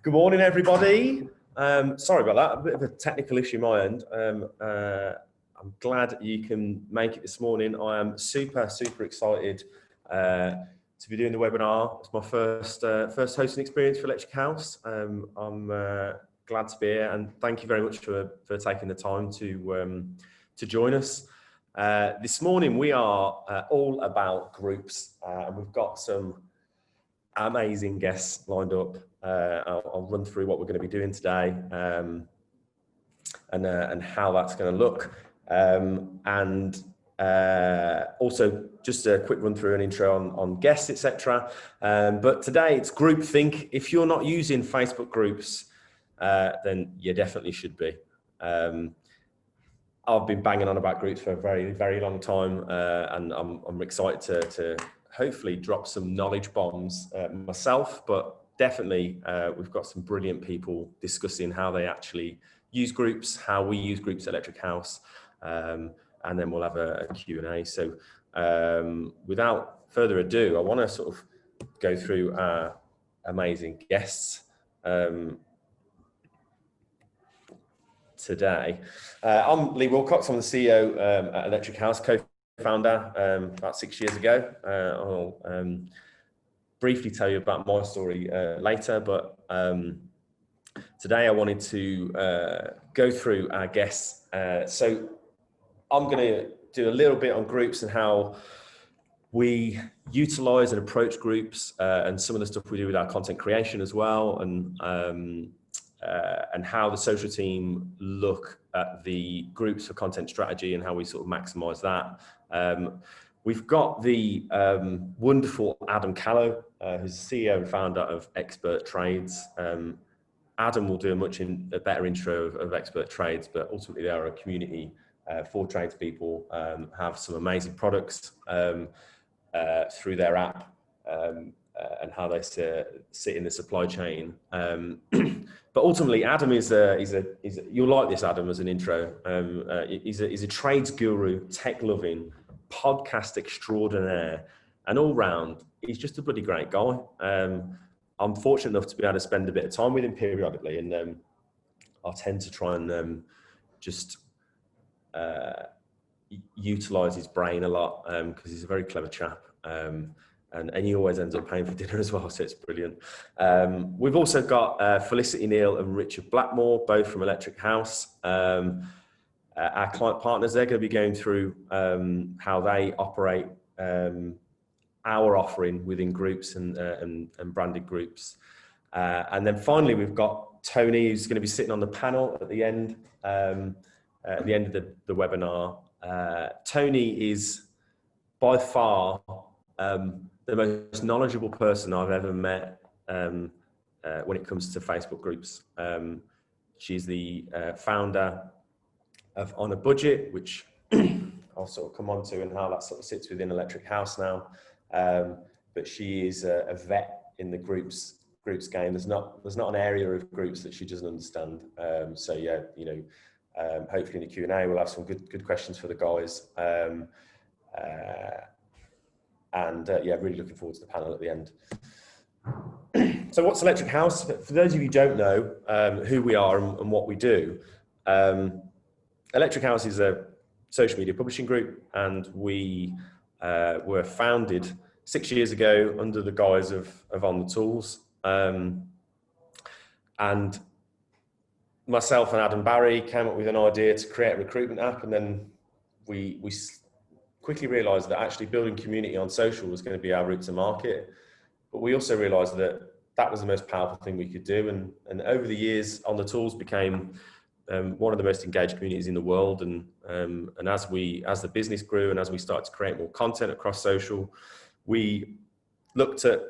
Good morning, everybody. Sorry about that, a bit of a technical issue my end. I'm glad you can make it this morning. I am super excited to be doing the webinar. It's my first hosting experience for Electric House. I'm glad to be here, and thank you very much for taking the time to join us. This morning we are all about groups, and we've got some amazing guests lined up. I'll run through what we're going to be doing today and how that's going to look. Also just a quick run through an intro on guests, etc. But today it's groupthink. If you're not using Facebook groups, then you definitely should be. I've been banging on about groups for a very long time, and I'm excited to hopefully drop some knowledge bombs myself, but definitely we've got some brilliant people discussing how they actually use groups, how we use groups at Electric House, and then we'll have a Q&A. So without further ado, I want to sort of go through our amazing guests today. I'm Lee Wilcox. I'm the CEO at Electric House, co-founder about 6 years ago. I'll briefly tell you about my story later, but today I wanted to go through our guests. So I'm going to do a little bit on groups and how we utilize and approach groups, and some of the stuff we do with our content creation as well, and how the social team look at the groups for content strategy and how we sort of maximize that. We've got the wonderful Adam Callow, who's the CEO and founder of Expert Trades. Adam will do a better intro of Expert Trades, but ultimately they are a community for tradespeople, have some amazing products through their app, and how they sit in the supply chain. But ultimately, Adam is you'll like this, Adam, as an intro. He's a trades guru, tech loving, podcast extraordinaire, and all round, he's just a bloody great guy. I'm fortunate enough to be able to spend a bit of time with him periodically, and I tend to try and just utilize his brain a lot, because he's a very clever chap. And he always ends up paying for dinner as well, so it's brilliant. We've also got Felicity Neale and Richard Blackmore, both from Electric House. Our client partners, they're going to be going through how they operate our offering within groups and branded groups. And then finally, we've got Toni, who's going to be sitting on the panel at the end of the webinar. Toni is by far the most knowledgeable person I've ever met when it comes to Facebook groups. She's the founder of On a Budget, which I'll sort of come on to, and how that sort of sits within Electric House now. But she is a vet in the groups game. There's not an area of groups that she doesn't understand. So yeah, you know, hopefully in the Q&A we'll have some good questions for the guys. Yeah, really looking forward to the panel at the end. So what's Electric House? For those of you who don't know who we are and what we do, Electric House is a social media publishing group, and we were founded 6 years ago under the guise of On the Tools. And myself and Adam Barry came up with an idea to create a recruitment app, and then we quickly realized that actually building community on social was going to be our route to market. But we also realized that that was the most powerful thing we could do. And over the years, On the Tools became one of the most engaged communities in the world. And as the business grew and as we started to create more content across social, we looked at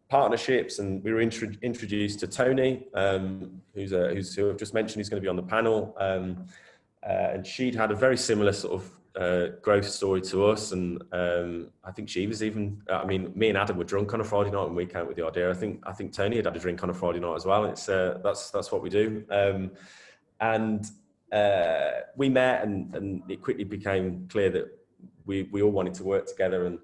partnerships, and we were introduced to Toni, who I've just mentioned, who's going to be on the panel. And she'd had a very similar sort of growth story to us, and I think she was even, I mean, me and Adam were drunk on a Friday night when we came up with the idea. I think Toni had a drink on a Friday night as well. And it's that's what we do. And we met, and it quickly became clear that we all wanted to work together, and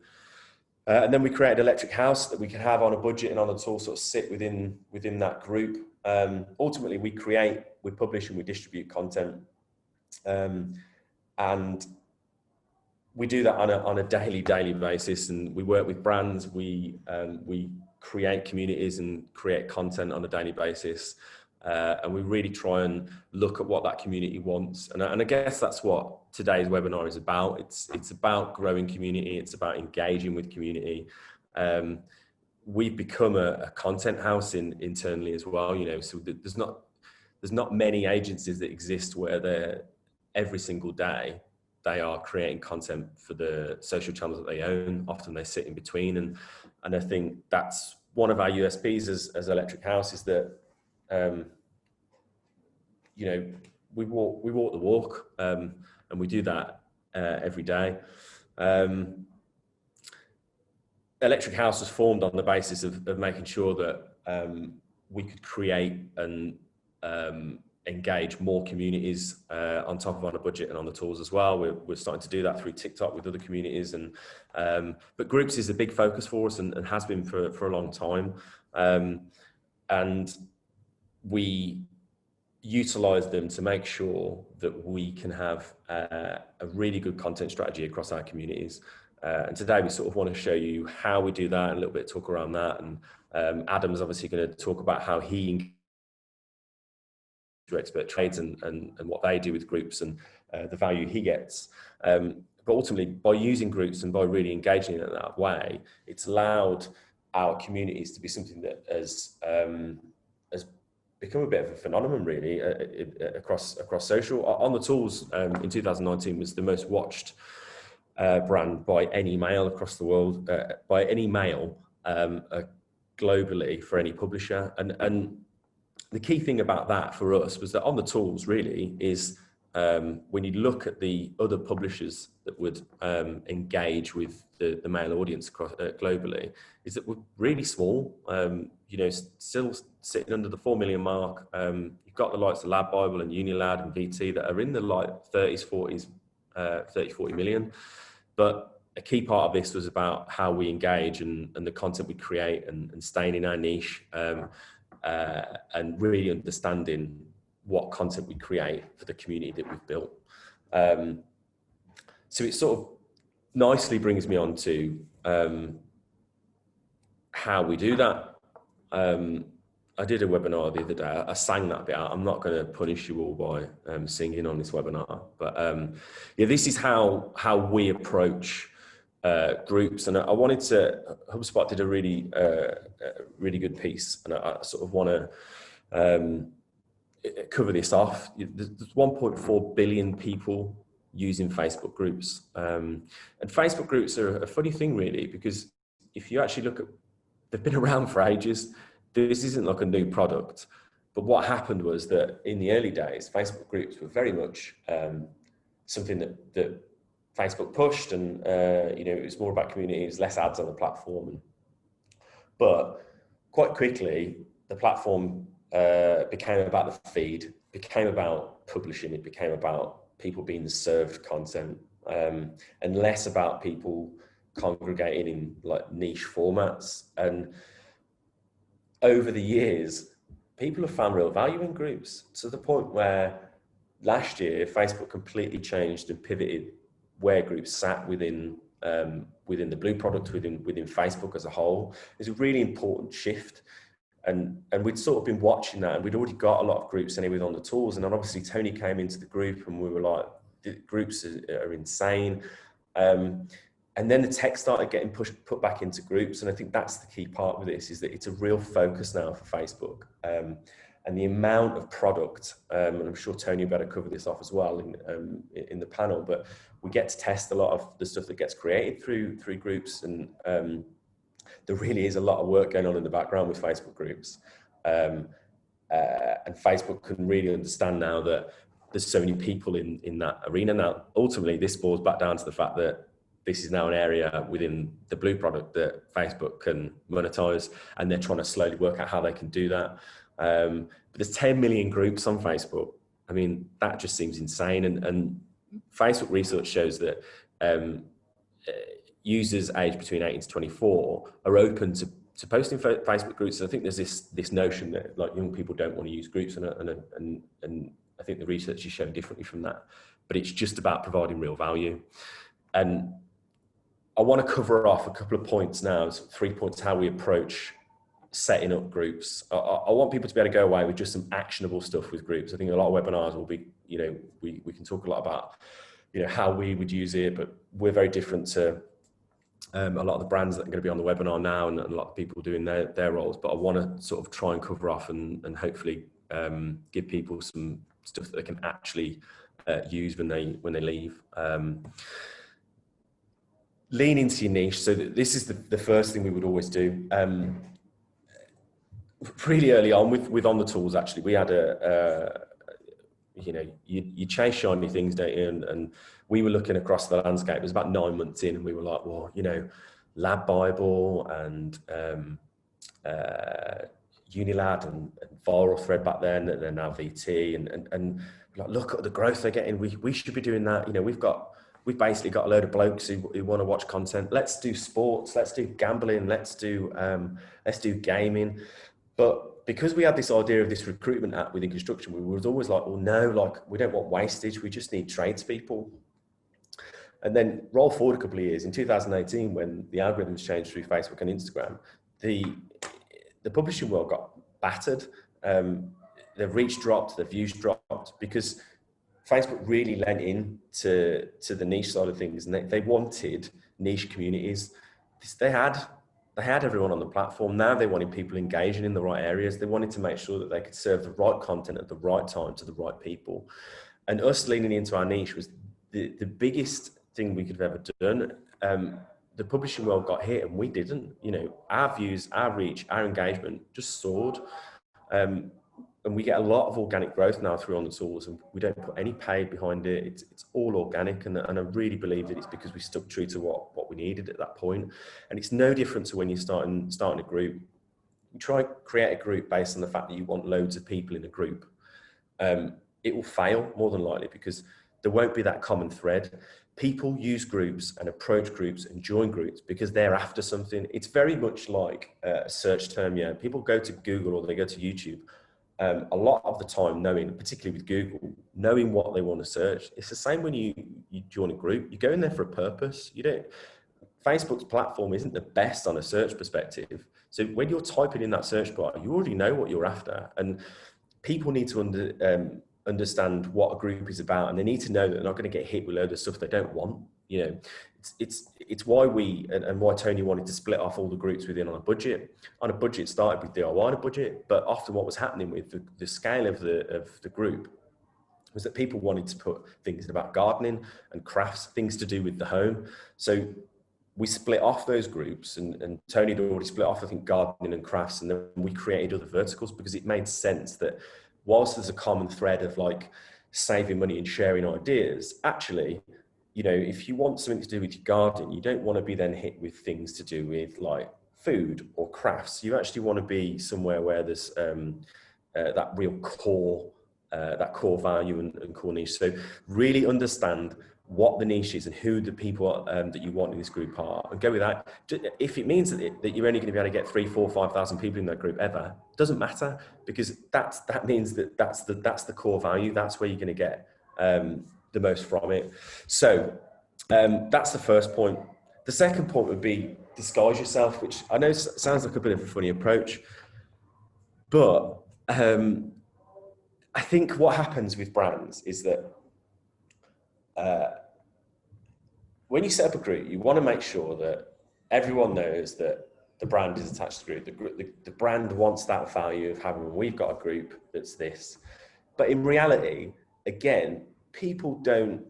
then we created Electric House that we could have On a Budget and On the Tool sort of sit within that group. Ultimately, we create, we publish, and we distribute content, and we do that on a daily basis. And we work with brands. We create communities and create content on a daily basis, and we really try and look at what that community wants. And I guess that's what today's webinar is about. It's about growing community. It's about engaging with community. We've become a content house internally as well, you know, so there's not many agencies that exist where they're every single day they are creating content for the social channels that they own. Often they sit in between, and I think that's one of our USPs as Electric House, is that you know, we walk the walk, and we do that every day. Electric House was formed on the basis of making sure that we could create and engage more communities on top of on a budget and on the tools as well. We're starting to do that through TikTok with other communities, and but groups is a big focus for us and has been for a long time, and we utilize them to make sure that we can have a really good content strategy across our communities. And today we sort of want to show you how we do that and a little bit talk around that. And Adam's obviously going to talk about how he engages expert trades and what they do with groups and the value he gets. But ultimately, by using groups and by really engaging in that way, it's allowed our communities to be something that has become a bit of a phenomenon, really, across social. On the Tools in 2019 was the most watched brand by any male across the world, by any male globally for any publisher. And the key thing about that for us was that On the Tools really is when you look at the other publishers that would engage with the male audience across, globally, is that we're really small, you know, still sitting under the 4 million mark. You've got the likes of Lab Bible and Unilad and VT that are in the like 30s, 40s, 30, 40 million. But a key part of this was about how we engage and the content we create and staying in our niche, and really understanding what content we create for the community that we've built. So it sort of nicely brings me on to how we do that. I did a webinar the other day. I sang that bit out. I'm not going to punish you all by singing on this webinar, but yeah, this is how we approach groups. And I wanted to, HubSpot did a really good piece, and I sort of want to cover this off. There's 1.4 billion people using Facebook groups, and Facebook groups are a funny thing, really, because if you actually look at, they've been around for ages. This isn't like a new product, but what happened was that in the early days, Facebook groups were very much something that Facebook pushed, and you know, it was more about communities, less ads on the platform. But quite quickly, the platform became about the feed, became about publishing, it became about people being served content, and less about people congregating in like niche formats. And over the years, people have found real value in groups, to the point where last year Facebook completely changed and pivoted where groups sat within the Blue product, within Facebook as a whole. It's a really important shift, and we'd sort of been watching that, and we'd already got a lot of groups anyway on the tools. And then obviously Toni came into the group, and we were like, the groups are insane. And then the tech started getting put back into groups. And I think that's the key part with this, is that it's a real focus now for Facebook. And the amount of product, and I'm sure Toni better cover this off as well in the panel, but we get to test a lot of the stuff that gets created through groups. And there really is a lot of work going on in the background with Facebook groups. And Facebook can really understand now that there's so many people in that arena. Now, ultimately, this boils back down to the fact that this is now an area within the Blue product that Facebook can monetize, and they're trying to slowly work out how they can do that. But there's 10 million groups on Facebook. I mean, that just seems insane. And Facebook research shows that users aged between 18 to 24 are open to So posting Facebook groups, I think there's this notion that like young people don't want to use groups, and I think the research is showing differently from that. But it's just about providing real value. And I want to cover off a couple of points now, 3 points, how we approach setting up groups. I want people to be able to go away with just some actionable stuff with groups. I think a lot of webinars will be, we can talk a lot about, how we would use it, but we're very different to a lot of the brands that are going to be on the webinar now, and a lot of people doing their roles. But I want to sort of try and cover off and hopefully give people some stuff that they can actually use when they leave. Lean into your niche. So this is the first thing we would always do. Really early on with On the Tools, actually, we had you chase shiny things, don't you? And we were looking across the landscape. It was about 9 months in, and we were like, well, Lab Bible and Unilad and Viral Thread back then, and they're now VT, and like, look at the growth they're getting. We should be doing that. We've basically got a load of blokes who want to watch content. Let's do sports. Let's do gambling. Let's do gaming. But because we had this idea of this recruitment app within construction, we was always like, well, no, like we don't want wastage. We just need tradespeople. And then roll forward a couple of years, in 2018, when the algorithms changed through Facebook and Instagram, the publishing world got battered. The reach dropped, the views dropped, because Facebook really lent in to the niche side of things, and they wanted niche communities. They had everyone on the platform. Now they wanted people engaging in the right areas. They wanted to make sure that they could serve the right content at the right time to the right people. And us leaning into our niche was the biggest thing we could have ever done. The publishing world got hit and we didn't. Our views, our reach, our engagement just soared. And we get a lot of organic growth now through On the Tools, and we don't put any paid behind it. It's all organic, and I really believe that it's because we stuck true to what we needed at that point. And it's no different to when you're starting a group. You try and create a group based on the fact that you want loads of people in a group. It will fail more than likely because there won't be that common thread. People use groups and approach groups and join groups because they're after something. It's very much like a search term. Yeah, people go to Google or they go to YouTube. A lot of the time, particularly with Google, knowing what they want to search. It's the same when you join a group. You go in there for a purpose. Facebook's platform isn't the best on a search perspective. So when you're typing in that search bar, you already know what you're after. And people need to understand what a group is about, and they need to know that they're not going to get hit with a load of stuff they don't want. It's why we and why Tony wanted to split off all the groups within on a budget. On a budget, started with DIY on a budget, but often what was happening with the scale of the group was that people wanted to put things about gardening and crafts, things to do with the home. So we split off those groups, and Tony had already split off, I think, gardening and crafts, and then we created other verticals because it made sense that whilst there's a common thread of like saving money and sharing ideas, actually, if you want something to do with your garden, you don't want to be then hit with things to do with like food or crafts. You actually want to be somewhere where there's that real core value and core niche. So really understand what the niche is and who the people that you want in this group are, and go with that. If it means that you're only going to be able to get 3, 4, 5,000 people in that group ever, doesn't matter, because that means that's the core value. That's where you're going to get the most from it. So that's the first point. The second point would be disguise yourself, which I know sounds like a bit of a funny approach, but I think what happens with brands is that when you set up a group, you want to make sure that everyone knows that the brand is attached to the group. The brand wants that value of having, we've got a group that's this. But in reality, again, people don't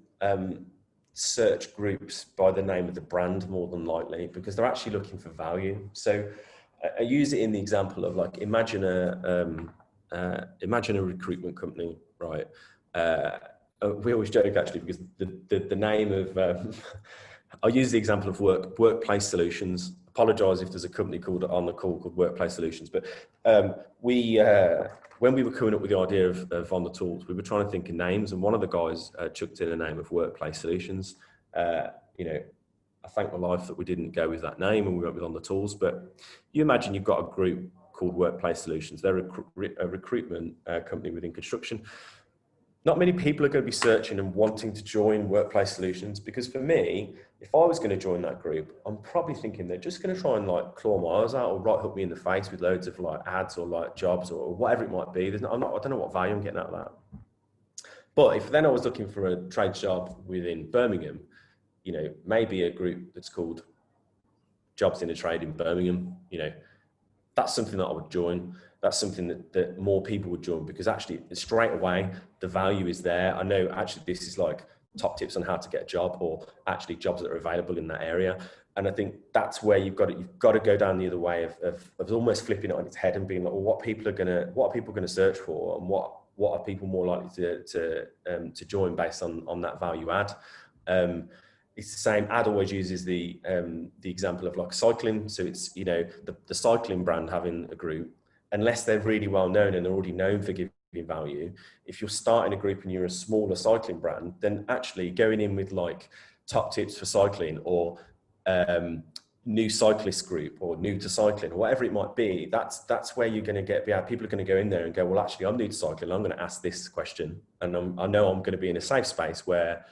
search groups by the name of the brand more than likely, because they're actually looking for value. So I use it in the example of like, imagine a recruitment company, right? We always joke actually, because the name of, I'll use the example of Workplace Solutions. Apologise if there's a company on the call called Workplace Solutions, but when we were coming up with the idea of On the Tools, we were trying to think of names, and one of the guys chucked in a name of Workplace Solutions. I thank my life that we didn't go with that name and we went with On the Tools. But you imagine you've got a group called Workplace Solutions. They're a recruitment company within construction. Not many people are going to be searching and wanting to join Workplace Solutions, because for me, if I was going to join that group, I'm probably thinking they're just going to try and like claw my eyes out or right hook me in the face with loads of like ads or like jobs or whatever it might be. I don't know what value I'm getting out of that. But if then I was looking for a trade job within Birmingham, you know, maybe a group that's called Jobs in a Trade in Birmingham, you know, that's something that I would join. That's something that more people would join, because actually straight away, the value is there. I know actually this is like top tips on how to get a job, or actually jobs that are available in that area. And I think that's where you've got to go down the other way of almost flipping it on its head and being like, well, what are people going to search for, and what are people more likely to join based on that value add. It's the same. Ad always uses the example of like cycling. So it's, you know, the cycling brand having a group, unless they're really well known and they're already known for giving value. If you're starting a group and you're a smaller cycling brand, then actually going in with like top tips for cycling, or new cyclist group, or new to cycling, or whatever it might be, that's where you're going to get, people are going to go in there and go, well, actually, I'm new to cycling. I'm going to ask this question, and I know I'm going to be in a safe space where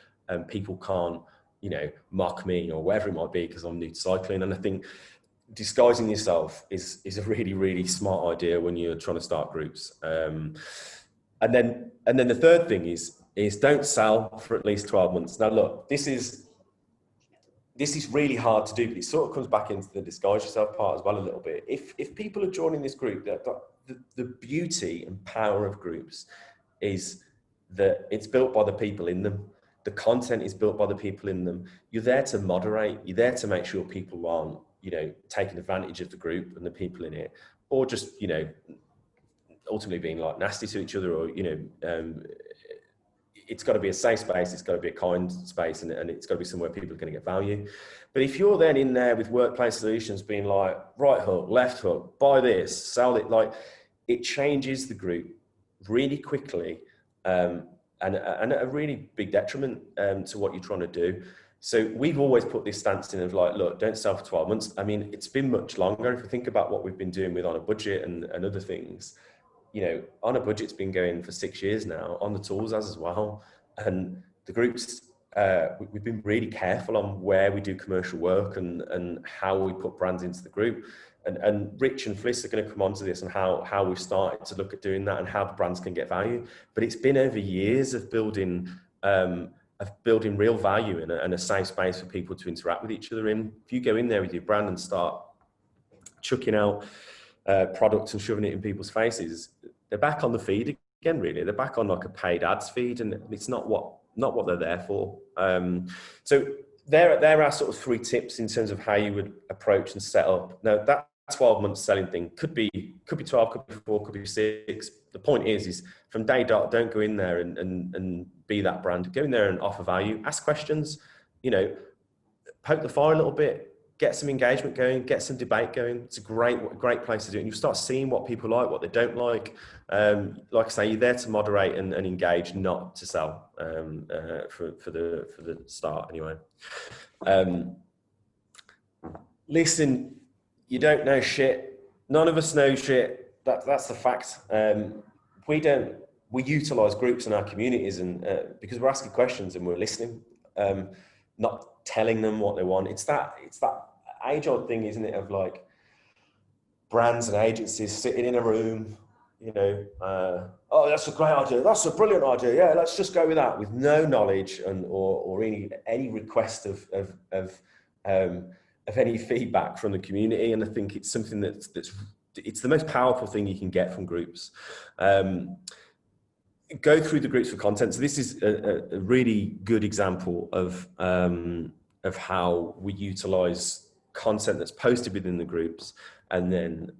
people can't, you know, mock me or whatever it might be because I'm new to cycling. And I think disguising yourself is a really, really smart idea when you're trying to start groups. And then the third thing is don't sell for at least 12 months. Now, look, this is really hard to do, but it sort of comes back into the disguise yourself part as well a little bit. If people are joining this group, the beauty and power of groups is that it's built by the people in them. The content is built by the people in them. You're there to moderate. You're there to make sure people aren't, you know, taking advantage of the group and the people in it, or just, you know, ultimately being like nasty to each other, or, you know, it's got to be a safe space. It's got to be a kind space, and it's got to be somewhere people are going to get value. But if you're then in there with Workplace Solutions being like, right hook, left hook, buy this, sell it, like, it changes the group really quickly. And a really big detriment to what you're trying to do. So we've always put this stance in of like, look, don't sell for 12 months. I mean, it's been much longer. If you think about what we've been doing with On a Budget and other things, you know, On a Budget's been going for 6 years now, On the Tools as well. And the groups, we've been really careful on where we do commercial work and how we put brands into the group. And Rich and Fliss are going to come on to this and how we've started to look at doing that and how the brands can get value. But it's been over years of building real value and a safe space for people to interact with each other in. If you go in there with your brand and start chucking out products and shoving it in people's faces, they're back on the feed again, really. They're back on like a paid ads feed, and it's not what they're there for. So there are sort of 3 tips in terms of how you would approach and set up. Now, that 12-month selling thing could be 12, could be 4, could be 6. The point is from day dot, don't go in there and be that brand. Go in there and offer value, ask questions, you know, poke the fire a little bit, get some engagement going, get some debate going. It's a great place to do it. And you start seeing what people like, what they don't like. Like I say, you're there to moderate and engage, not to sell for the start anyway. Listen, you don't know shit. None of us know shit. That's the fact. We utilize groups in our communities, and because we're asking questions and we're listening, not telling them what they want. It's that age-old thing, isn't it, of like brands and agencies sitting in a room, you know, oh, that's a great idea, that's a brilliant idea, yeah, let's just go with that, with no knowledge or any request of any feedback from the community. And I think it's something it's the most powerful thing you can get from groups. Go through the groups for content. So this is a really good example of how we utilize content that's posted within the groups, and then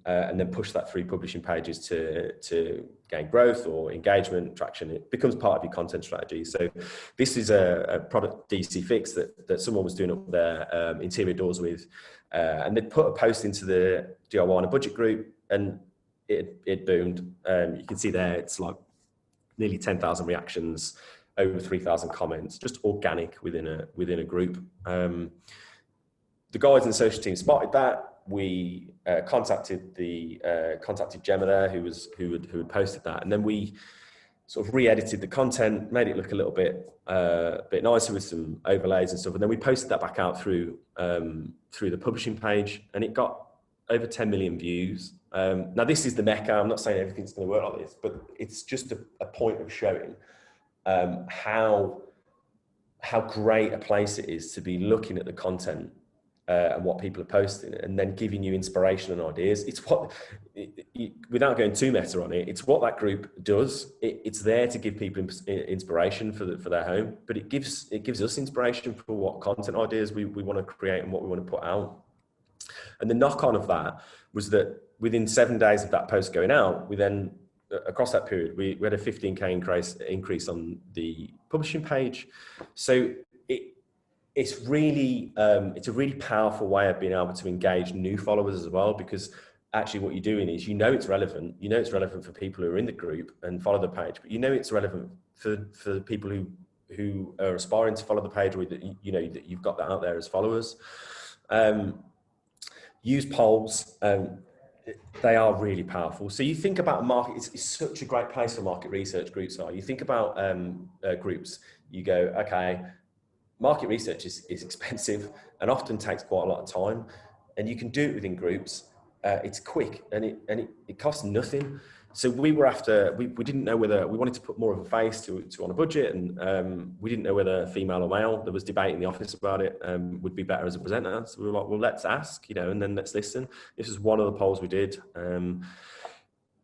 push that through publishing pages to gain growth or engagement, traction. It becomes part of your content strategy. So this is a product DC fix that someone was doing up their interior doors with, and they put a post into the DIY on a Budget group, and it boomed. You can see there, it's like nearly 10,000 reactions, over 3,000 comments, just organic within a group. the guys in the social team spotted that. We contacted Gemma there, who had posted that, and then we sort of re-edited the content, made it look a little bit nicer with some overlays and stuff, and then we posted that back out through the publishing page, and it got over 10 million views. Now this is the mecca. I'm not saying everything's going to work like this, but it's just a point of showing how great a place it is to be looking at the content and what people are posting, and then giving you inspiration and ideas. It's without going too meta on it, it's what that group does. It's there to give people inspiration for their home, but it gives us inspiration for what content ideas we want to create and what we want to put out. And the knock-on of that was that within 7 days of that post going out, we then, across that period, we had a 15K increase on the publishing page. So it's a really powerful way of being able to engage new followers as well, because actually what you're doing is, it's relevant. It's relevant for people who are in the group and follow the page, but it's relevant for people who are aspiring to follow the page, or that you've got that out there as followers. Use polls. They are really powerful. So you think about a market, it's such a great place for market research groups are. You think about groups, you go, okay, market research is expensive and often takes quite a lot of time, and you can do it within groups. It's quick and it costs nothing. So we didn't know whether we wanted to put more of a face to on a budget, and we didn't know whether female or male. There was debate in the office about it. Would be better as a presenter. So we were like, well, let's ask, and then let's listen. This was one of the polls we did.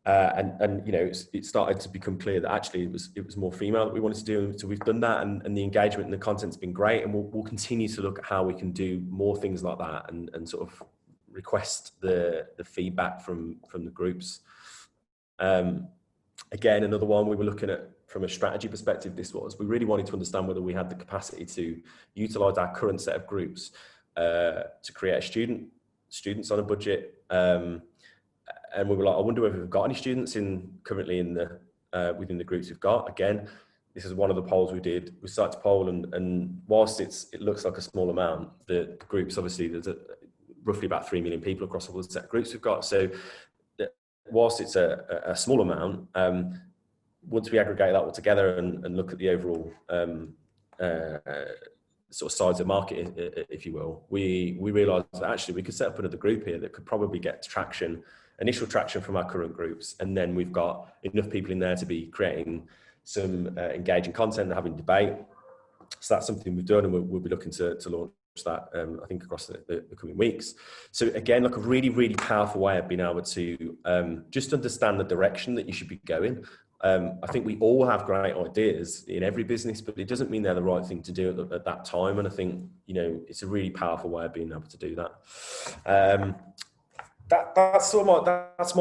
It started to become clear that actually it was more female that we wanted to do. So we've done that, and the engagement and the content's been great, and we'll continue to look at how we can do more things like that, and sort of request the feedback from the groups. Again, another one we were looking at from a strategy perspective. We really wanted to understand whether we had the capacity to utilize our current set of groups to create students on a budget. And we were like, I wonder whether we've got any students currently within the groups we've got. Again, this is one of the polls we did. We started to poll, and whilst it looks like a small amount, the groups, obviously there's roughly about 3 million people across all the set of groups we've got. So whilst it's a small amount, once we aggregate that all together and look at the overall sort of size of the market, if you will, we realised that actually we could set up another group here that could probably get initial traction from our current groups, and then we've got enough people in there to be creating some engaging content and having debate. So that's something we've done, and we'll be looking to launch that, I think, across the coming weeks. So again, like a really, really powerful way of being able to just understand the direction that you should be going. I think we all have great ideas in every business, but it doesn't mean they're the right thing to do at that time. And I think, it's a really powerful way of being able to do that. That's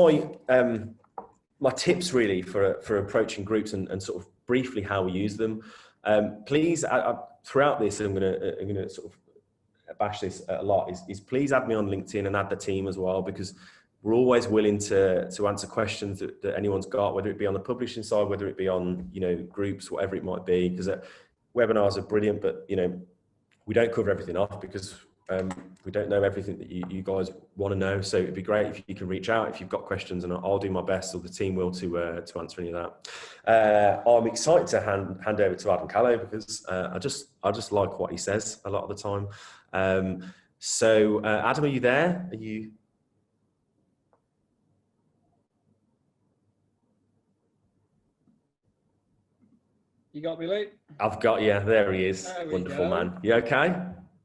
my tips really for approaching groups and sort of briefly how we use them. Please, throughout this, I'm gonna sort of bash this a lot, is please add me on LinkedIn and add the team as well, because we're always willing to answer questions that anyone's got, whether it be on the publishing side, whether it be on, groups, whatever it might be, because webinars are brilliant, but, we don't cover everything off because we don't know everything that you guys want to know. So it'd be great if you can reach out if you've got questions, and I'll do my best, or the team will, to answer any of that. I'm excited to hand over to Adam Callow, because I just like what he says a lot of the time. Adam, are you there? You got me, Luke? I've got you. There he is. Wonderful man. You okay?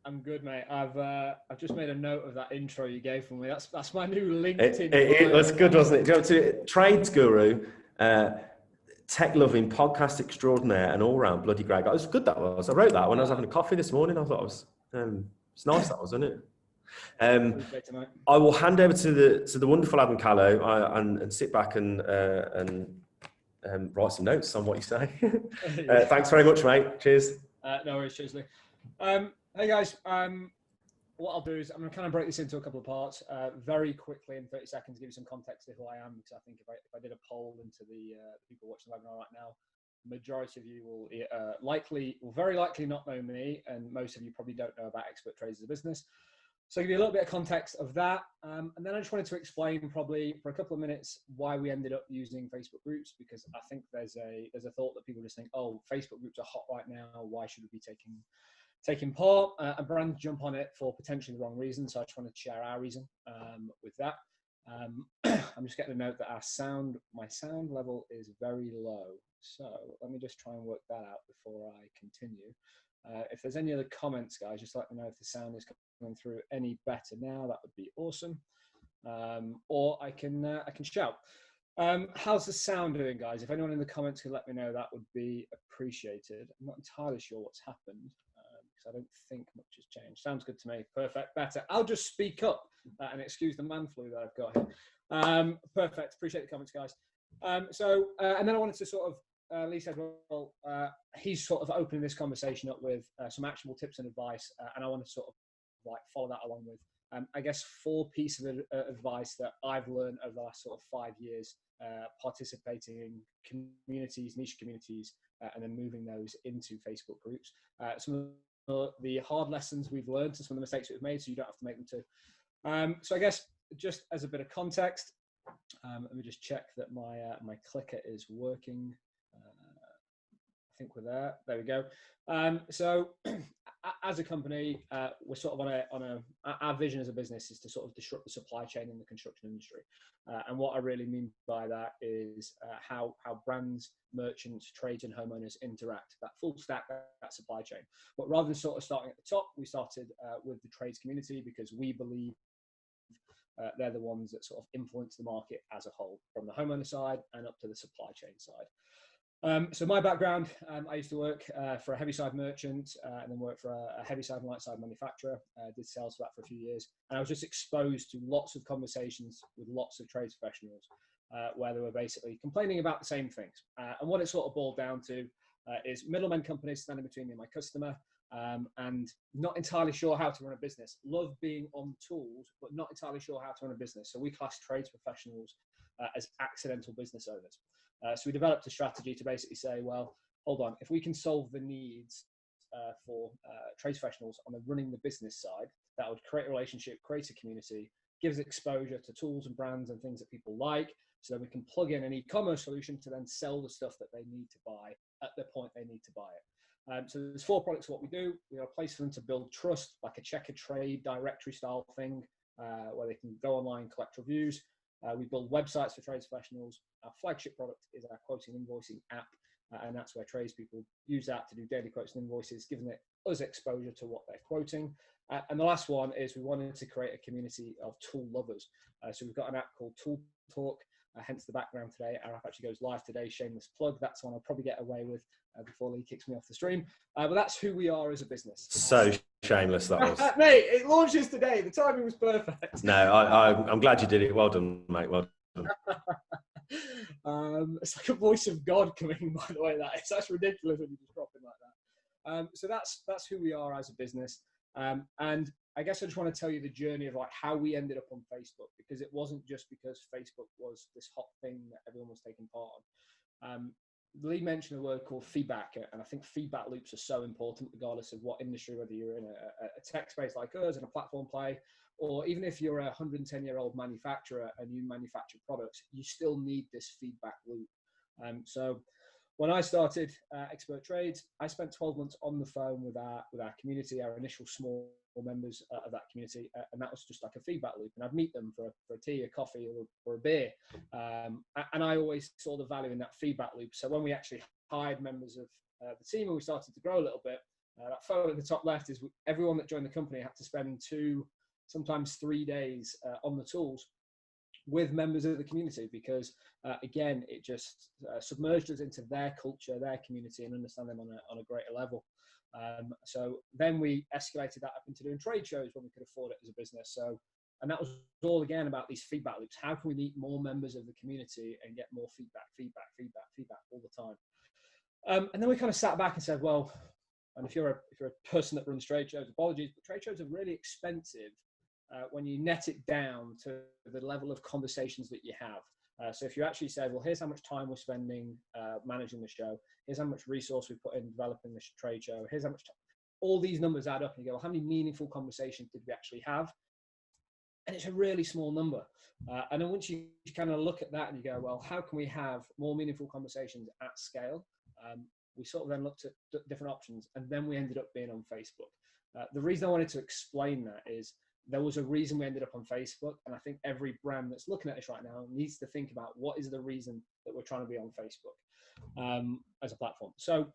I'm good, mate. I've just made a note of that intro you gave for me. That's my new LinkedIn. It was good, wasn't it? Do you know, to trades guru, tech loving, podcast extraordinaire, and all round bloody great guy. It was good, that was. I wrote that when I was having a coffee this morning. I thought it was it's nice, that was, wasn't it? I will hand over to the wonderful Adam Callow and sit back and write some notes on what you say. Thanks very much, mate. Cheers. No worries, cheers, Lee. Hey guys, what I'll do is I'm going to kind of break this into a couple of parts very quickly in 30 seconds, give you some context of who I am, because I think if I did a poll into the people watching the webinar right now, the majority of you will very likely not know me, and most of you probably don't know about Expert Trades as a business. So I'll give you a little bit of context of that. And then I just wanted to explain probably for a couple of minutes why we ended up using Facebook groups, because I think there's a thought that people just think, oh, Facebook groups are hot right now. Why should we be taking part? And brands jump on it for potentially the wrong reason. So I just wanted to share our reason with that. I'm just getting a note that my sound level is very low. So let me just try and work that out before I continue. If there's any other comments, guys, just let me know if the sound is coming through any better now. That would be awesome. Or I can shout. How's the sound doing, guys? If anyone in the comments could let me know, that would be appreciated. I'm not entirely sure what's happened because I don't think much has changed. Sounds good to me. Perfect. Better. I'll just speak up and excuse the man flu that I've got here. Perfect. Appreciate the comments, guys. And then I wanted to sort of Lee said, well, he's sort of opening this conversation up with some actionable tips and advice, and I want to sort of like follow that along with, I guess, 4 pieces of advice that I've learned over the last sort of 5 years, participating in communities, niche communities, and then moving those into Facebook groups. Some of the hard lessons we've learned and some of the mistakes we've made, so you don't have to make them too. So I guess just as a bit of context, let me just check that my clicker is working. I think we're there. There we go. So as a company, we're sort of our vision as a business is to sort of disrupt the supply chain in the construction industry. And what I really mean by that is how brands, merchants, trades and homeowners interact, that full stack, that supply chain. But rather than sort of starting at the top, we started with the trades community because we believe they're the ones that sort of influence the market as a whole, from the homeowner side and up to the supply chain side. So my background, I used to work for a heavy side merchant and then worked for a heavy side and light side manufacturer, did sales for that for a few years. And I was just exposed to lots of conversations with lots of trades professionals where they were basically complaining about the same things. And what it sort of boiled down to is middlemen companies standing between me and my customer, and not entirely sure how to run a business. Love being on tools, but not entirely sure how to run a business. So we class trades professionals as accidental business owners. So we developed a strategy to basically say, well, hold on, if we can solve the needs for trades professionals on the running the business side, that would create a relationship, create a community, gives exposure to tools and brands and things that people like, so then we can plug in an e-commerce solution to then sell the stuff that they need to buy at the point they need to buy it. So there's 4 products of what we do. We have a place for them to build trust, like a check a trade directory style thing, where they can go online, collect reviews. We build websites for trades professionals. Our flagship product is our quoting invoicing app, and that's where tradespeople use that to do daily quotes and invoices, giving us exposure to what they're quoting. And the last one is we wanted to create a community of tool lovers. So we've got an app called Tool Talk, hence the background today. Our app actually goes live today, shameless plug. That's one I'll probably get away with before Lee kicks me off the stream. But that's who we are as a business. So shameless that was. Mate, it launches today. The timing was perfect. No, I'm glad you did it. Well done, mate. Well done. It's like a voice of God coming, by the way, that is. That's ridiculous when you just drop in like that. So that's who we are as a business. And I guess I just want to tell you the journey of like how we ended up on Facebook, because it wasn't just because Facebook was this hot thing that everyone was taking part on. Lee mentioned a word called feedback, and I think feedback loops are so important regardless of what industry, whether you're in a tech space like us and a platform play, or even if you're a 110-year-old manufacturer and you manufacture products, you still need this feedback loop. So when I started Expert Trades, I spent 12 months on the phone with our community, our initial small members of that community, and that was just like a feedback loop. And I'd meet them for a tea, a coffee, or a beer, and I always saw the value in that feedback loop. So when we actually hired members of the team and we started to grow a little bit, that photo at the top left is everyone that joined the company had to spend 2, sometimes 3 days on the tools with members of the community, because again, it just submerged us into their culture, their community, and understand them on a greater level. So then we escalated that up into doing trade shows when we could afford it as a business. And that was all again about these feedback loops. How can we meet more members of the community and get more feedback all the time? And then we kind of sat back and said, well, and if you're a person that runs trade shows, apologies, but trade shows are really expensive when you net it down to the level of conversations that you have. So if you actually said, well, here's how much time we're spending managing the show, here's how much resource we put in developing the trade show, here's how much time, all these numbers add up, and you go, well, how many meaningful conversations did we actually have? And it's a really small number. And then once you kind of look at that and you go, well, how can we have more meaningful conversations at scale? We sort of then looked at different options, and then we ended up being on Facebook. The reason I wanted to explain that is there was a reason we ended up on Facebook, and I think every brand that's looking at this right now needs to think about what is the reason that we're trying to be on Facebook as a platform. So,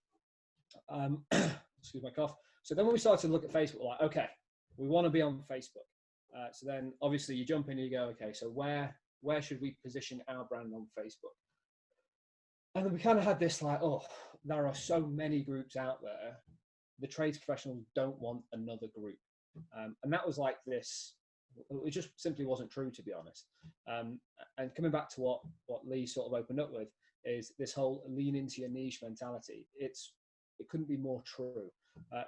excuse my cough. So then when we started to look at Facebook, we're like, okay, we want to be on Facebook. So then obviously you jump in and you go, okay, so where should we position our brand on Facebook? And then we kind of had this like, oh, there are so many groups out there. The trades professionals don't want another group. And that was like this, it just simply wasn't true, to be honest. And coming back to what Lee sort of opened up with is this whole lean into your niche mentality. It couldn't be more true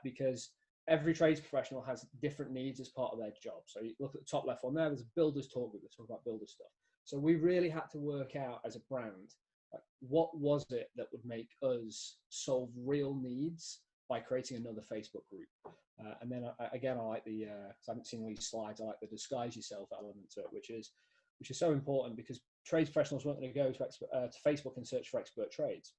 because every trades professional has different needs as part of their job. So you look at the top left one there, there's a builders talk group that talk about builder stuff. So we really had to work out as a brand, like, what was it that would make us solve real needs by creating another Facebook group. And then again, I like the, I haven't seen these slides, I like the disguise yourself element to it, which is so important because trades professionals weren't going to go to Facebook and search for expert trades.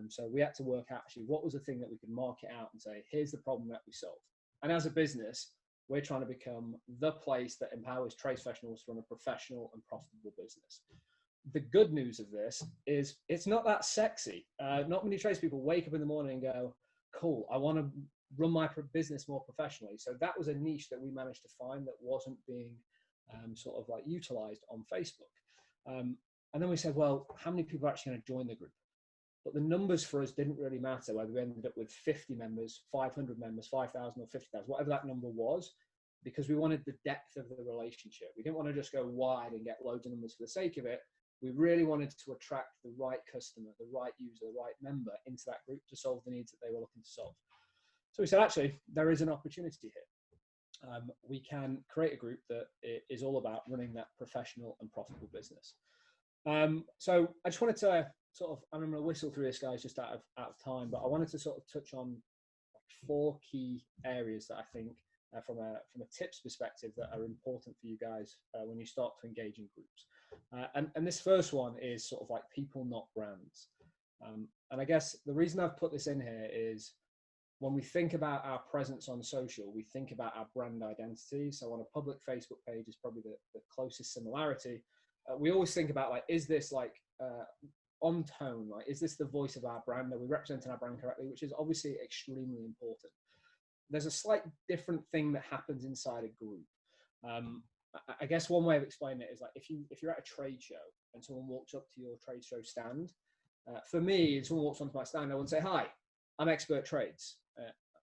So we had to work out actually what was the thing that we could market out and say, here's the problem that we solve. And as a business, we're trying to become the place that empowers trades professionals to run a professional and profitable business. The good news of this is it's not that sexy. Not many tradespeople wake up in the morning and go, cool, I want to run my business more professionally. So that was a niche that we managed to find that wasn't being sort of like utilized on Facebook. And then we said, well, how many people are actually going to join the group? But the numbers for us didn't really matter, whether we ended up with 50 members, 500 members, 5,000 or 50,000, whatever that number was, because we wanted the depth of the relationship. We didn't want to just go wide and get loads of numbers for the sake of it. We really wanted to attract the right customer, the right user, the right member into that group to solve the needs that they were looking to solve. So we said, actually, there is an opportunity here. We can create a group that is all about running that professional and profitable business. So I just wanted to sort of, I'm going to whistle through this, guys, just out of time, but I wanted to sort of touch on 4 key areas that I think from a tips perspective that are important for you guys when you start to engage in groups. And this first one is sort of like people, not brands. And I guess the reason I've put this in here is when we think about our presence on social, we think about our brand identity. So on a public Facebook page is probably the closest similarity. We always think about like, is this like on tone? Like, is this the voice of our brand? Are we representing our brand correctly? Which is obviously extremely important. There's a slight different thing that happens inside a group. I guess one way of explaining it is like if you're at a trade show and someone walks up to your trade show stand, for me, if someone walks onto my stand, I wouldn't say, hi, I'm Expert Trades.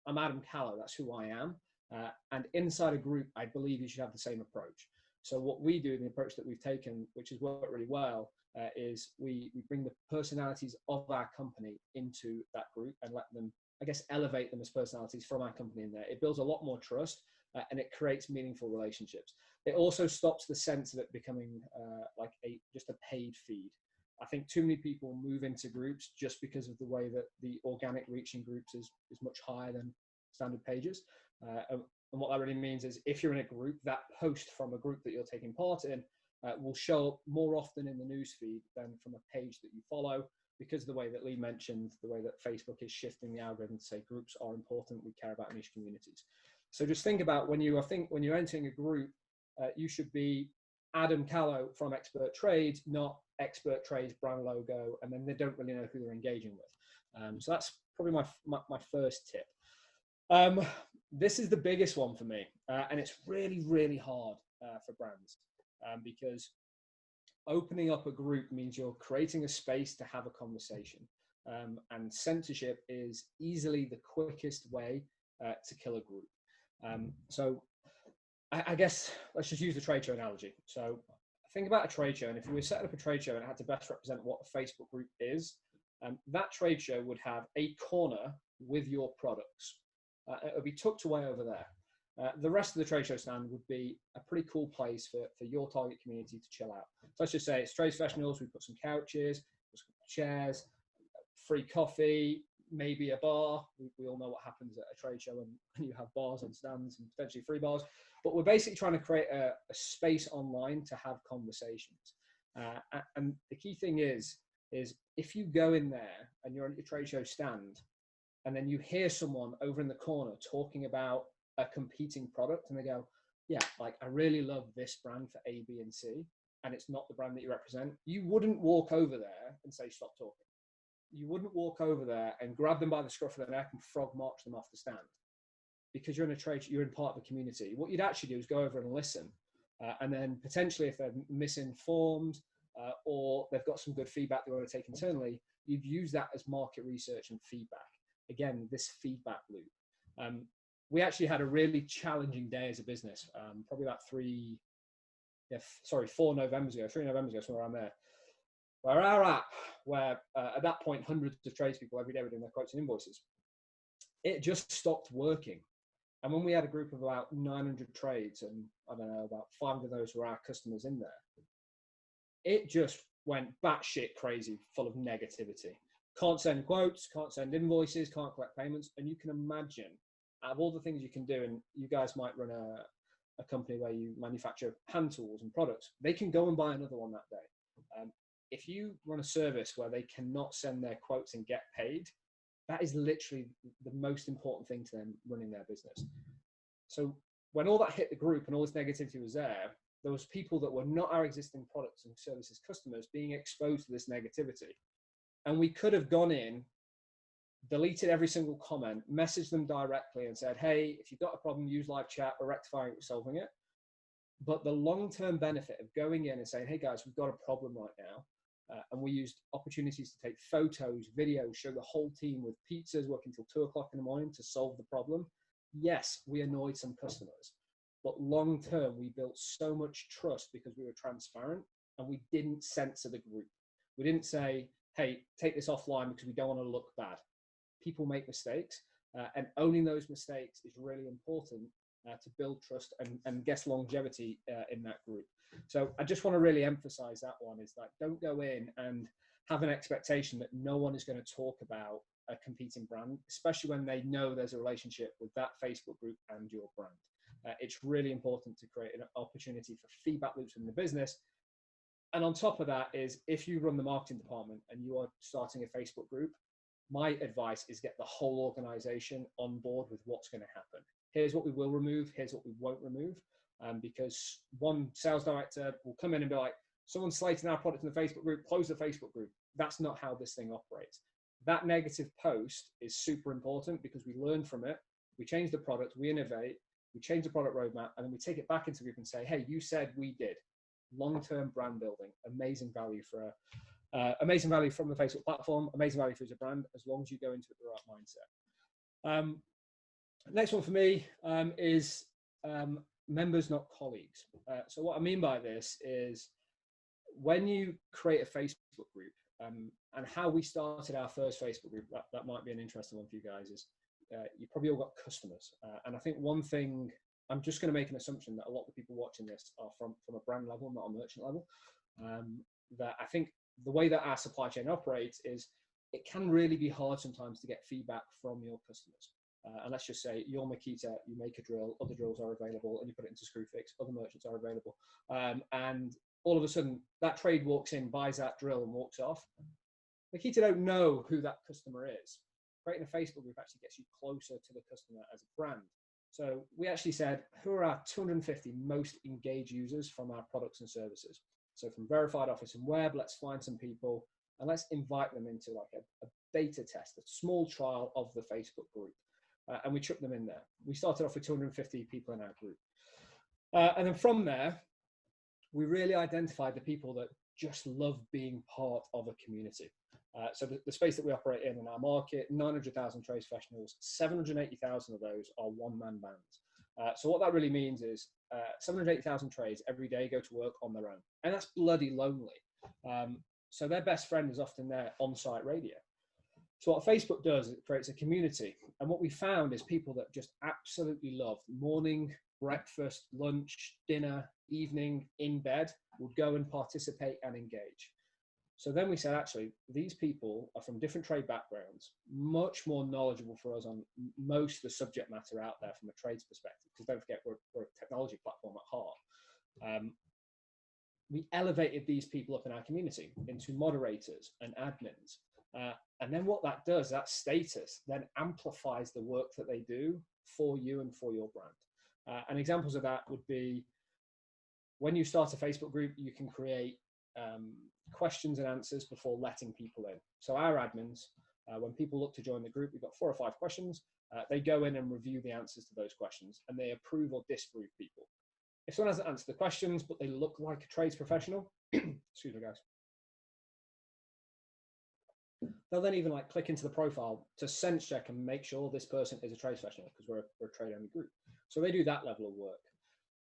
I'm Adam Callow, that's who I am. And inside a group, I believe you should have the same approach. So what we do, the approach that we've taken, which has worked really well, is we bring the personalities of our company into that group and let them, I guess, elevate them as personalities from our company in there. It builds a lot more trust and it creates meaningful relationships. It also stops the sense of it becoming like just a paid feed. I think too many people move into groups just because of the way that the organic reach in groups is much higher than standard pages. And what that really means is if you're in a group, that post from a group that you're taking part in will show up more often in the newsfeed than from a page that you follow, because of the way that Lee mentioned, the way that Facebook is shifting the algorithm to say groups are important, we care about niche communities. So just think about when you're entering a group, you should be Adam Callow from Expert Trades, not Expert Trades brand logo, and then they don't really know who they're engaging with. So that's probably my first tip. This is the biggest one for me, and it's really, really hard for brands because opening up a group means you're creating a space to have a conversation, and censorship is easily the quickest way to kill a group. So I guess let's just use the trade show analogy. So think about a trade show, and if you were setting up a trade show and it had to best represent what a Facebook group is, that trade show would have a corner with your products. It would be tucked away over there. The rest of the trade show stand would be a pretty cool place for your target community to chill out. So let's just say it's trades professionals, we put some couches, put some chairs, free coffee, maybe a bar. We all know what happens at a trade show and you have bars on stands and potentially free bars. But we're basically trying to create a space online to have conversations. And the key thing is if you go in there and you're at your trade show stand, and then you hear someone over in the corner talking about a competing product, and they go, yeah, like I really love this brand for A, B, and C, and it's not the brand that you represent, you wouldn't walk over there and say, stop talking. You wouldn't walk over there and grab them by the scruff of the neck and frog march them off the stand, because you're in a trade, you're in part of a community. What you'd actually do is go over and listen. And then potentially if they're misinformed or they've got some good feedback they want to take internally, you'd use that as market research and feedback. Again, this feedback loop. We actually had a really challenging day as a business, probably about 3 Novembers ago, somewhere around there, where our app, where at that point, hundreds of tradespeople every day were doing their quotes and invoices, it just stopped working. And when we had a group of about 900 trades, and I don't know, about 500 of those were our customers in there, it just went batshit crazy, full of negativity. Can't send quotes, can't send invoices, can't collect payments. And you can imagine, out of all the things you can do, and you guys might run a company where you manufacture hand tools and products, they can go and buy another one that day. If you run a service where they cannot send their quotes and get paid, that is literally the most important thing to them running their business. So when all that hit the group and all this negativity was there was people that were not our existing products and services customers being exposed to this negativity. And we could have gone in, deleted every single comment, messaged them directly and said, hey, if you've got a problem, use live chat, we're rectifying it, we're solving it. But the long-term benefit of going in and saying, hey guys, we've got a problem right now. And we used opportunities to take photos, videos, show the whole team with pizzas working till 2 o'clock in the morning to solve the problem. Yes, we annoyed some customers, but long-term, we built so much trust because we were transparent and we didn't censor the group. We didn't say, hey, take this offline because we don't want to look bad. People make mistakes, and owning those mistakes is really important to build trust and guest longevity in that group. So I just want to really emphasize that one is like, don't go in and have an expectation that no one is going to talk about a competing brand, especially when they know there's a relationship with that Facebook group and your brand. It's really important to create an opportunity for feedback loops in the business. And on top of that is, if you run the marketing department and you are starting a Facebook group, my advice is get the whole organization on board with what's going to happen. Here's what we will remove, here's what we won't remove. Because one sales director will come in and be like, someone's slating our product in the Facebook group, close the Facebook group. That's not how this thing operates. That negative post is super important because we learn from it, we change the product, we innovate, we change the product roadmap, and then we take it back into the group and say, hey, you said we did. Long-term brand building, amazing value for amazing value from the Facebook platform, amazing value for as a brand, as long as you go into it with the right mindset. Next one for me is members, not colleagues. So what I mean by this is when you create a Facebook group, and how we started our first Facebook group, that might be an interesting one for you guys, is you probably all got customers. And I think one thing, I'm just going to make an assumption that a lot of the people watching this are from a brand level, not a merchant level. That I think the way that our supply chain operates is it can really be hard sometimes to get feedback from your customers. And let's just say you're Makita, you make a drill, other drills are available, and you put it into Screwfix, other merchants are available. And all of a sudden that trade walks in, buys that drill and walks off. Makita don't know who that customer is. Creating a Facebook group actually gets you closer to the customer as a brand. So we actually said, who are our 250 most engaged users from our products and services? So from verified office and web, let's find some people and let's invite them into like a beta test, a small trial of the Facebook group. And we chucked them in there. We started off with 250 people in our group. And then from there, we really identified the people that just love being part of a community. So the space that we operate in our market, 900,000 trades professionals, 780,000 of those are one-man bands. So what that really means is 780,000 trades every day go to work on their own. And that's bloody lonely. So their best friend is often their on-site radio. So what Facebook does is it creates a community. And what we found is people that just absolutely love morning, breakfast, lunch, dinner, evening, in bed, would go and participate and engage. So then we said, actually, these people are from different trade backgrounds, much more knowledgeable for us on most of the subject matter out there from a trades perspective, because don't forget, we're a technology platform at heart. We elevated these people up in our community into moderators and admins. And then what that does, that status then amplifies the work that they do for you and for your brand. And examples of that would be, when you start a Facebook group, you can create questions and answers before letting people in. So our admins, when people look to join the group, we've got 4 or 5 questions. They go in and review the answers to those questions, and they approve or disapprove people. If someone hasn't answered the questions, but they look like a trades professional, excuse me, guys, they'll then even like click into the profile to sense check and make sure this person is a trades professional, because we're a trade-only group. So they do that level of work.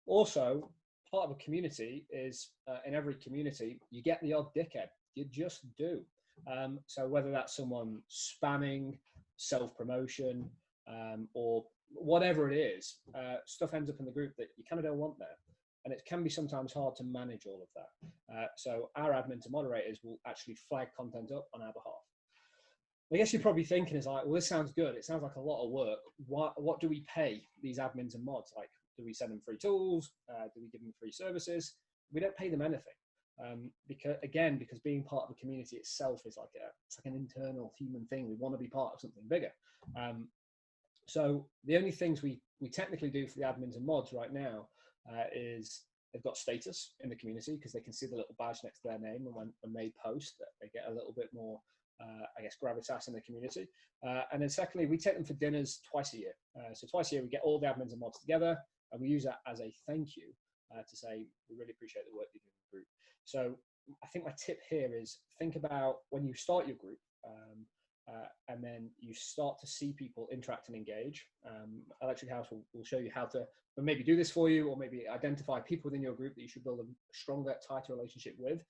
Also, part of a community is, in every community, you get the odd dickhead. You just do. So whether that's someone spamming, self-promotion, or whatever it is, stuff ends up in the group that you kind of don't want there. And it can be sometimes hard to manage all of that. So our admins and moderators will actually flag content up on our behalf. I guess you're probably thinking is like, well, this sounds good. It sounds like a lot of work. What do we pay these admins and mods? Like, do we send them free tools? Do we give them free services? We don't pay them anything. Because being part of a community itself is like it's like an internal human thing. We want to be part of something bigger. So the only things we technically do for the admins and mods right now is they've got status in the community, because they can see the little badge next to their name, and when they post, they get a little bit more, I guess, gravitas in the community. And then secondly, we take them for dinners twice a year. So twice a year, we get all the admins and mods together, and we use that as a thank you to say, we really appreciate the work you do in the group. So I think my tip here is think about when you start your group, and then you start to see people interact and engage. Electric House will show you how to maybe do this for you, or maybe identify people within your group that you should build a stronger, tighter relationship with,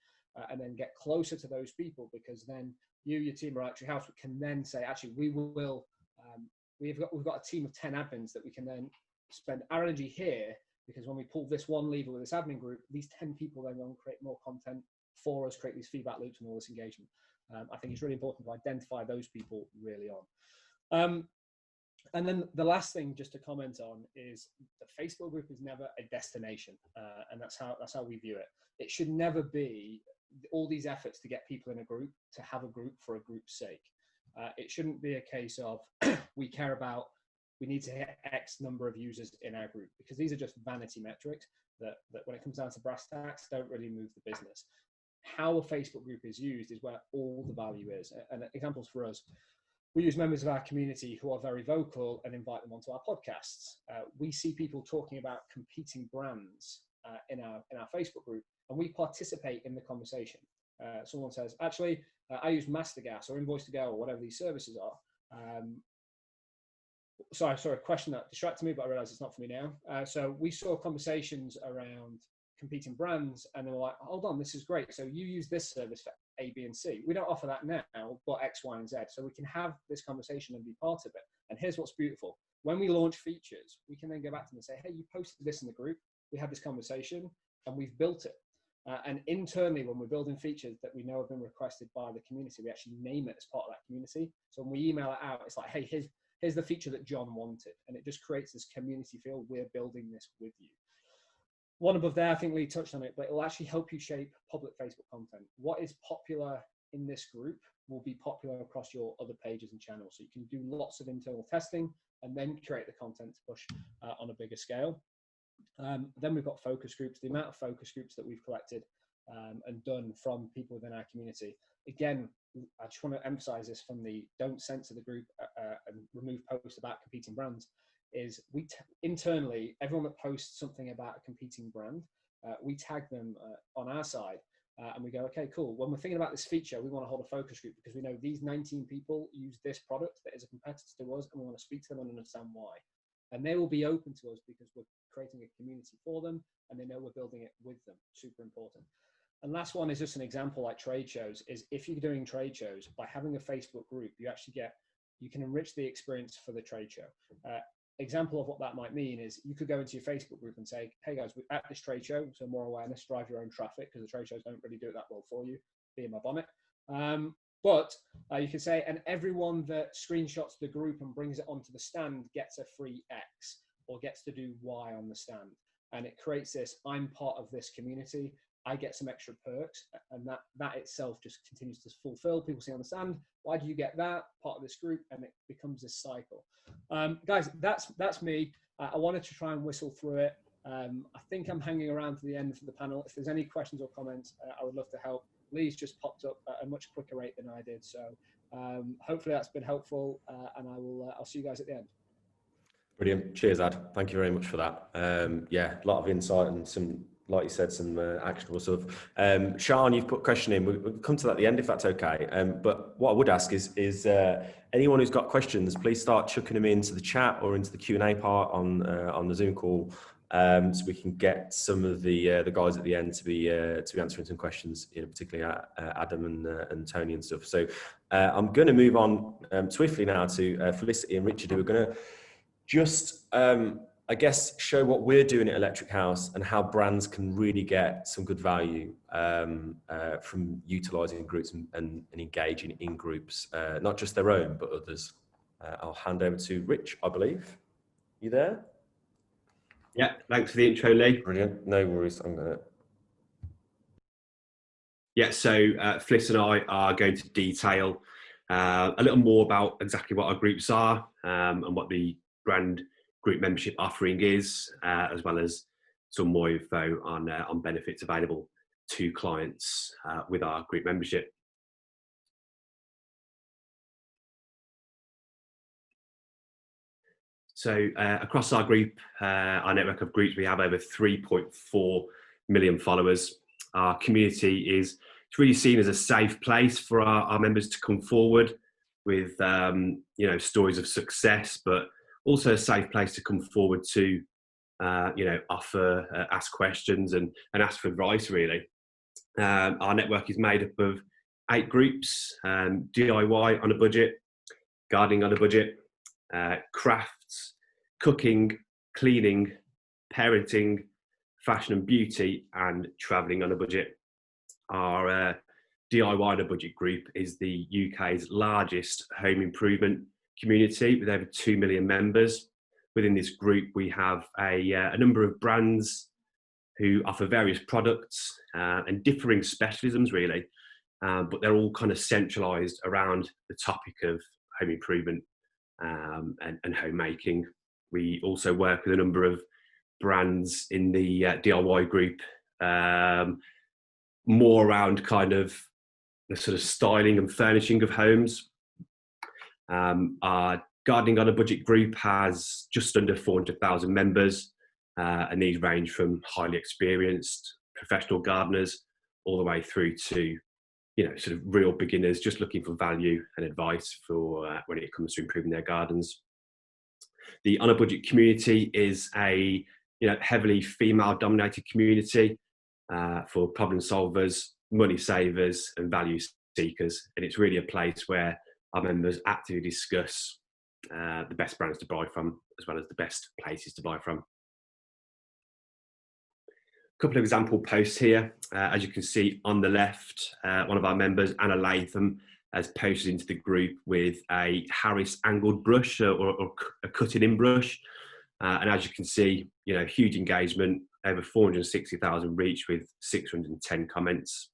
and then get closer to those people, because then you, your team, or Electric House can then say, actually, we've got a team of 10 admins that we can then spend our energy here, because when we pull this one lever with this admin group, these 10 people then go and create more content for us, create these feedback loops and all this engagement. I think it's really important to identify those people really on. And then the last thing just to comment on is the Facebook group is never a destination, and that's how we view it. It should never be all these efforts to get people in a group to have a group for a group's sake. It shouldn't be a case of we need to hit X number of users in our group, because these are just vanity metrics that when it comes down to brass tacks, don't really move the business. How a Facebook group is used is where all the value is. And examples for us, we use members of our community who are very vocal and invite them onto our podcasts. We see people talking about competing brands in our Facebook group, and we participate in the conversation. Someone says, actually, I use Mastergas or Invoice2Go or whatever these services are. Sorry, a question that distracted me, but I realize it's not for me now. So we saw conversations around competing brands, and they were like, hold on, this is great. So you use this service for A, B, and C. We don't offer that now, but X, Y, and Z. So we can have this conversation and be part of it. And here's what's beautiful. When we launch features, we can then go back to them and say, hey, you posted this in the group. We had this conversation, and we've built it. And internally, when we're building features that we know have been requested by the community, we actually name it as part of that community. So when we email it out, it's like, hey, here's the feature that John wanted. And it just creates this community feel. We're building this with you. One above there, I think Lee touched on it, but it will actually help you shape public Facebook content. What is popular in this group will be popular across your other pages and channels. So you can do lots of internal testing and then create the content to push on a bigger scale. Then we've got focus groups. The amount of focus groups that we've collected and done from people within our community. Again, I just want to emphasize this from the don't censor the group and remove posts about competing brands. Is internally, everyone that posts something about a competing brand, we tag them on our side and we go, okay, cool. When we're thinking about this feature, we want to hold a focus group because we know these 19 people use this product that is a competitor to us, and we want to speak to them and understand why. And they will be open to us because we're creating a community for them, and they know we're building it with them. Super important. And last one is just an example like trade shows, is if you're doing trade shows, by having a Facebook group, you can enrich the experience for the trade show. Example of what that might mean is you could go into your Facebook group and say, hey guys, we're at this trade show, so more awareness, drive your own traffic, because the trade shows don't really do it that well for you. bee in my bonnet. But you can say, and everyone that screenshots the group and brings it onto the stand gets a free X or gets to do Y on the stand. And it creates this, I'm part of this community, I get some extra perks, and that itself just continues to fulfill. People see on the stand, why do you get that? Part of this group, and it becomes this cycle. Guys, that's me. I wanted to try and whistle through it. I think I'm hanging around to the end for the panel. If there's any questions or comments, I would love to help. Lee's just popped up at a much quicker rate than I did. So hopefully that's been helpful, and I'll see you guys at the end. Brilliant. Cheers, Ad. Thank you very much for that. Yeah, a lot of insight and some, like you said, some actionable stuff. Sean, you've put a question in. We'll come to that at the end if that's okay. But what I would ask is anyone who's got questions, please start chucking them into the chat or into the Q&A part on the Zoom call, so we can get some of the guys at the end to be answering some questions, particularly Adam and Tony and stuff. So I'm going to move on swiftly now to Felicity and Richard, who are going to just I guess show what we're doing at Electric House and how brands can really get some good value from utilising groups and engaging in groups, not just their own but others. I'll hand over to Rich, I believe. You there? Yeah, thanks for the intro, Lee. Brilliant. No worries. I'm gonna. Yeah, so Fliss and I are going to detail a little more about exactly what our groups are and what the brand group membership offering is, as well as some more info on benefits available to clients with our group membership. So across our group, our network of groups, we have over 3.4 million followers. Our community is really seen as a safe place for our members to come forward with stories of success, but also a safe place to come forward to offer, ask questions and ask for advice, really. Our network is made up of 8 groups: DIY on a budget, gardening on a budget, crafts, cooking, cleaning, parenting, fashion and beauty, and travelling on a budget. Our DIY on a budget group is the UK's largest home improvement community with over 2 million members. Within this group, we have a number of brands who offer various products and differing specialisms, really, but they're all kind of centralised around the topic of home improvement and homemaking. We also work with a number of brands in the DIY group, more around kind of the sort of styling and furnishing of homes. Our gardening on a budget group has just under 400,000 members, and these range from highly experienced professional gardeners all the way through to sort of real beginners just looking for value and advice for when it comes to improving their gardens. The On a Budget community is a heavily female-dominated community for problem solvers, money savers, and value seekers, and it's really a place where our members actively discuss the best brands to buy from, as well as the best places to buy from. A couple of example posts here. As you can see on the left, one of our members, Anna Latham, has posted into the group with a Harris angled brush or a cutting-in brush. And as you can see, huge engagement, over 460,000 reach with 610 comments.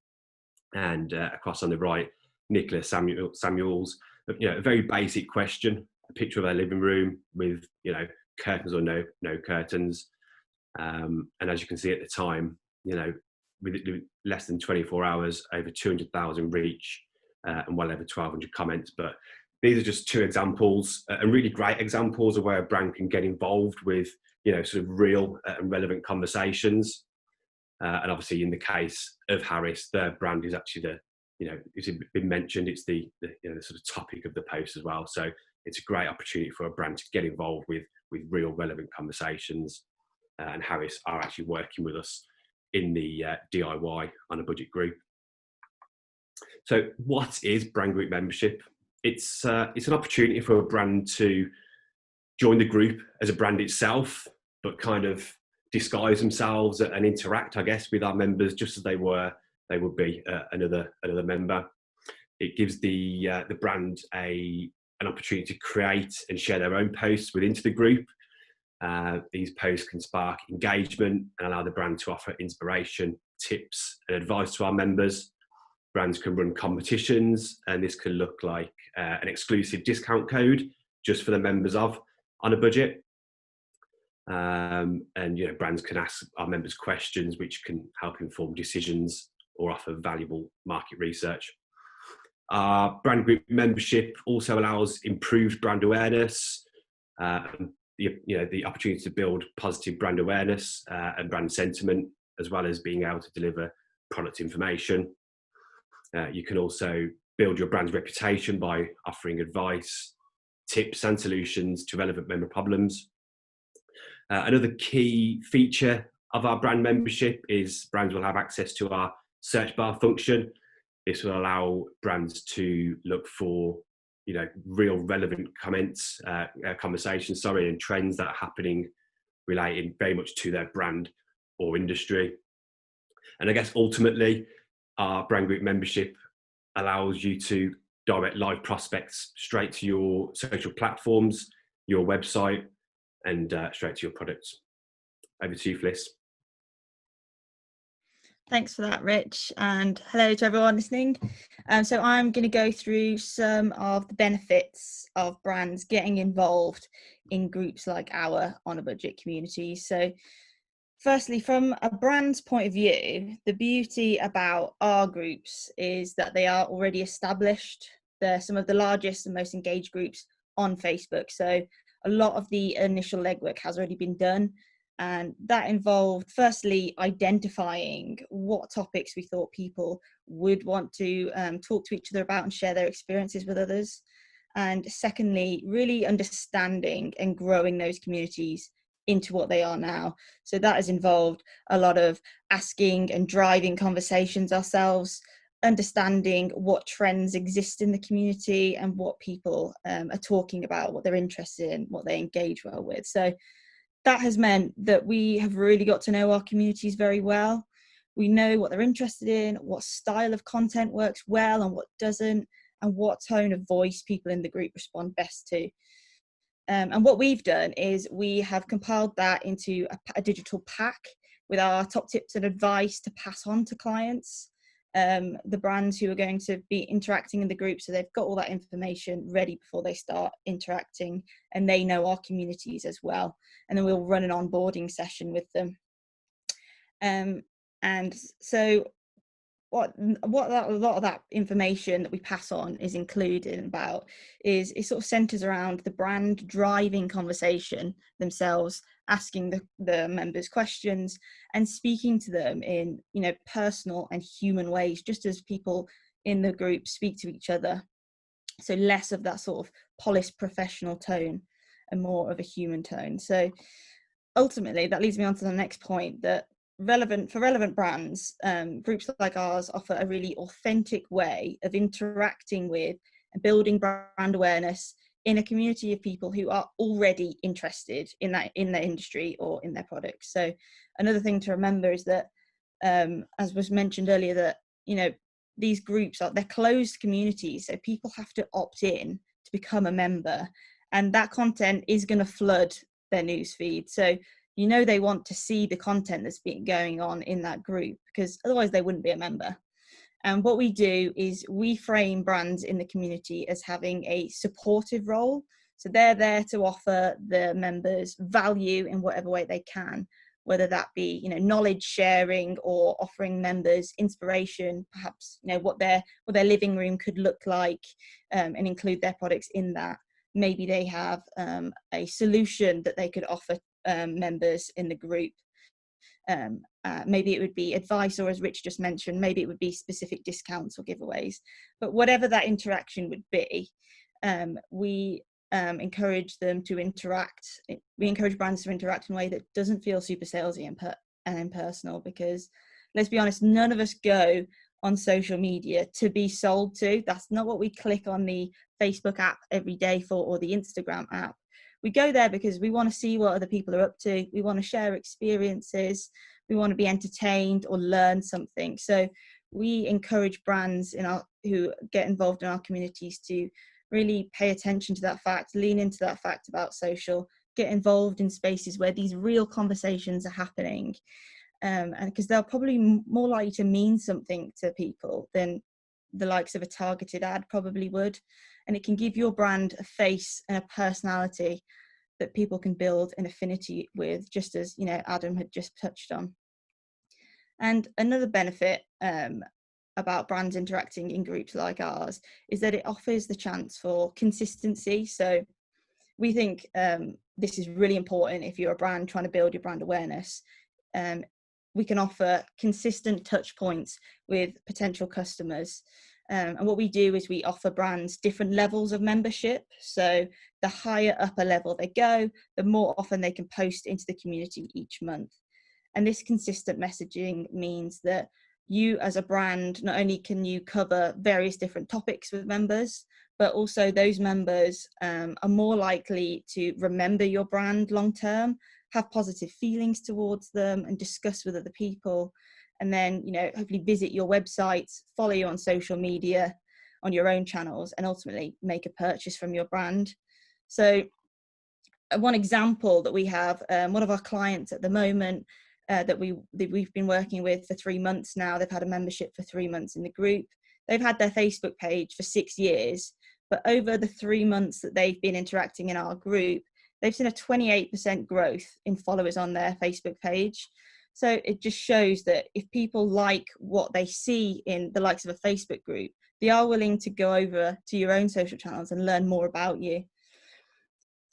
And across on the right, Nicola Samuels, a very basic question, a picture of her living room with, curtains or no curtains. And as you can see at the time, with less than 24 hours, over 200,000 reach and well over 1,200 comments. But these are just 2 examples, and really great examples of where a brand can get involved with, sort of real and relevant conversations. And obviously, in the case of Harris, their brand is actually it's been mentioned. It's the sort of topic of the post as well. So it's a great opportunity for a brand to get involved with real relevant conversations. And Harris are actually working with us in the DIY on a budget group. So what is brand group membership? It's an opportunity for a brand to join the group as a brand itself, but kind of disguise themselves and interact, I guess, with our members just as they were they would be another member. It gives the brand an opportunity to create and share their own posts within the group. These posts can spark engagement and allow the brand to offer inspiration, tips and advice to our members. Brands can run competitions, and this can look like an exclusive discount code just for the members on a budget. And brands can ask our members questions which can help inform decisions or offer valuable market research. Our brand group membership also allows improved brand awareness, the opportunity to build positive brand awareness and brand sentiment, as well as being able to deliver product information. You can also build your brand's reputation by offering advice, tips and solutions to relevant member problems. Another key feature of our brand membership is brands will have access to our search bar function. This will allow brands to look for real relevant conversations, and trends that are happening relating very much to their brand or industry. And I guess ultimately, our brand group membership allows you to direct live prospects straight to your social platforms, your website, and straight to your products. Over to you, Fliss. Thanks for that, Rich, and hello to everyone listening. So I'm going to go through some of the benefits of brands getting involved in groups like our On a Budget community. So firstly, from a brand's point of view, the beauty about our groups is that they are already established. They're some of the largest and most engaged groups on Facebook. So a lot of the initial legwork has already been done. And that involved, firstly, identifying what topics we thought people would want to talk to each other about and share their experiences with others. And secondly, really understanding and growing those communities into what they are now. So that has involved a lot of asking and driving conversations ourselves, understanding what trends exist in the community and what people are talking about, what they're interested in, what they engage well with. So that has meant that we have really got to know our communities very well. We know what they're interested in, what style of content works well and what doesn't, and what tone of voice people in the group respond best to. And what we've done is we have compiled that into a digital pack with our top tips and advice to pass on to clients, the brands who are going to be interacting in the group. So they've got all that information ready before they start interacting, and they know our communities as well. And then we'll run an onboarding session with them. And so what a lot of that information that we pass on is included about is it sort of centers around the brand driving conversation themselves, asking the members questions and speaking to them in personal and human ways, just as people in the group speak to each other. So less of that sort of polished professional tone and more of a human tone. So ultimately that leads me on to the next point, that relevant brands, groups like ours offer a really authentic way of interacting with and building brand awareness in a community of people who are already interested in their industry or in their products. So another thing to remember is that, as was mentioned earlier, that these groups they're closed communities, so people have to opt in to become a member, and that content is going to flood their newsfeed. So they want to see the content that's been going on in that group, because otherwise they wouldn't be a member. And what we do is we frame brands in the community as having a supportive role. So they're there to offer the members value in whatever way they can, whether that be knowledge sharing or offering members inspiration, perhaps what their living room could look like, and include their products in that. Maybe they have a solution that they could offer members in the group. Maybe it would be advice, or as Rich just mentioned, maybe it would be specific discounts or giveaways. But whatever that interaction would be, we encourage them to interact. We encourage brands to interact in a way that doesn't feel super salesy and impersonal, because let's be honest, none of us go on social media to be sold to. That's not what we click on the Facebook app every day for, or the Instagram app. We go there because we want to see what other people are up to. We want to share experiences. We want to be entertained or learn something. So we encourage brands who get involved in our communities to really pay attention to that fact, lean into that fact about social, get involved in spaces where these real conversations are happening. And because they're probably more likely to mean something to people than the likes of a targeted ad probably would. And it can give your brand a face and a personality that people can build an affinity with, just as, you know, Adam had just touched on. And another benefit about brands interacting in groups like ours is that it offers the chance for consistency. So we think this is really important if you're a brand trying to build your brand awareness. We can offer consistent touch points with potential customers. And what we do is we offer brands different levels of membership. So the higher upper level they go, the more often they can post into the community each month. And this consistent messaging means that you as a brand, not only can you cover various different topics with members, but also those members are more likely to remember your brand long term, have positive feelings towards them, and discuss with other people. And then, you know, hopefully visit your website, follow you on social media, on your own channels, and ultimately make a purchase from your brand. So one example that we have, one of our clients at the moment that we've been working with for 3 months now, they've had a membership for 3 months in the group. They've had their Facebook page for 6 years, but over the 3 months that they've been interacting in our group, they've seen a 28% growth in followers on their Facebook page. So it just shows that if people like what they see in the likes of a Facebook group, they are willing to go over to your own social channels and learn more about you.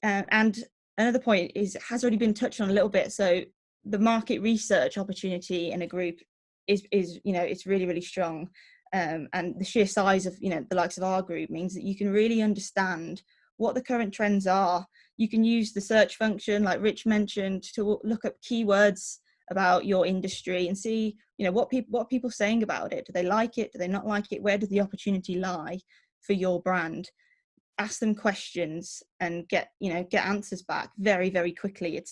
And another point has already been touched on a little bit. So the market research opportunity in a group is you know, it's really, really strong. And the sheer size of, you know, the likes of our group means that you can really understand what the current trends are. You can use the search function, like Rich mentioned, to look up keywords about your industry and see, you know, what people saying about it. Do they like it? Do they not like it? Where does the opportunity lie for your brand? Ask them questions and get answers back very, very quickly. It's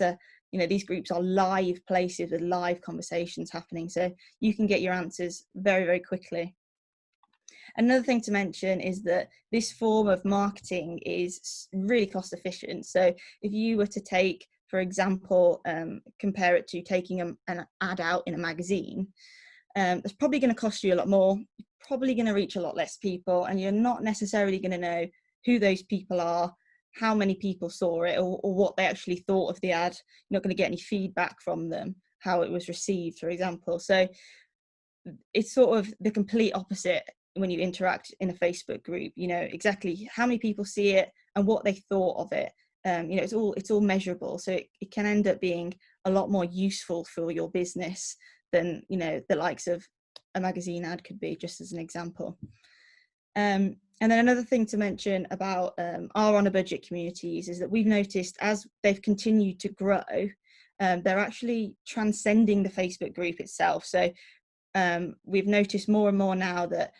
you know, these groups are live places with live conversations happening, so you can get your answers very, very quickly. Another thing to mention is that this form of marketing is really cost efficient. So if you were to take, for example, compare it to taking an ad out in a magazine, it's probably going to cost you a lot more. You're probably going to reach a lot less people, and you're not necessarily going to know who those people are, how many people saw it, or what they actually thought of the ad. You're not going to get any feedback from them, how it was received, for example. So it's sort of the complete opposite when you interact in a Facebook group. You know exactly how many people see it and what they thought of it. You know, it's all measurable, so it can end up being a lot more useful for your business than, you know, the likes of a magazine ad could be, just as an example. And then another thing to mention about our on a budget communities is that we've noticed as they've continued to grow, they're actually transcending the Facebook group itself. So we've noticed more and more now that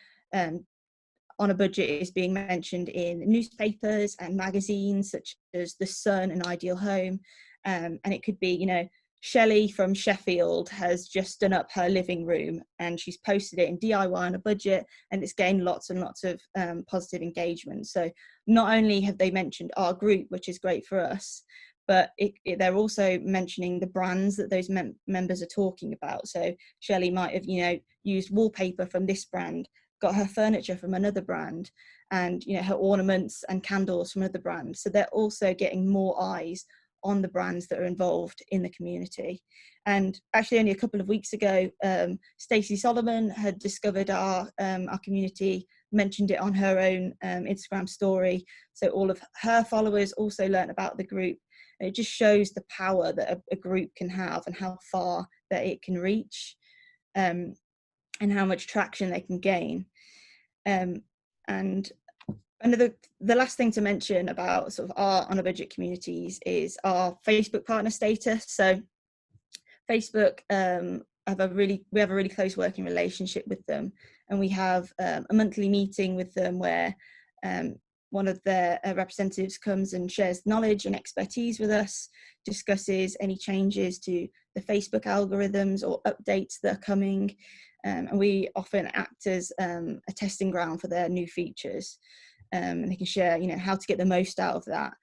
on a budget is being mentioned in newspapers and magazines such as The Sun and Ideal Home. And it could be, you know, Shelley from Sheffield has just done up her living room and she's posted it in DIY on a budget, and it's gained lots and lots of positive engagement. So not only have they mentioned our group, which is great for us, but they're also mentioning the brands that those members are talking about. So Shelley might have, you know, used wallpaper from this brand, got her furniture from another brand, and, you know, her ornaments and candles from another brand. So they're also getting more eyes on the brands that are involved in the community. And actually only a couple of weeks ago, Stacey Solomon had discovered our community, mentioned it on her own Instagram story. So all of her followers also learnt about the group. And it just shows the power that a group can have and how far that it can reach, and how much traction they can gain. And the last thing to mention about sort of our on a budget communities is our Facebook partner status. So Facebook we have a really close working relationship with them, and we have a monthly meeting with them where one of their representatives comes and shares knowledge and expertise with us, discusses any changes to the Facebook algorithms or updates that are coming, and we often act as a testing ground for their new features, and they can share, how to get the most out of that.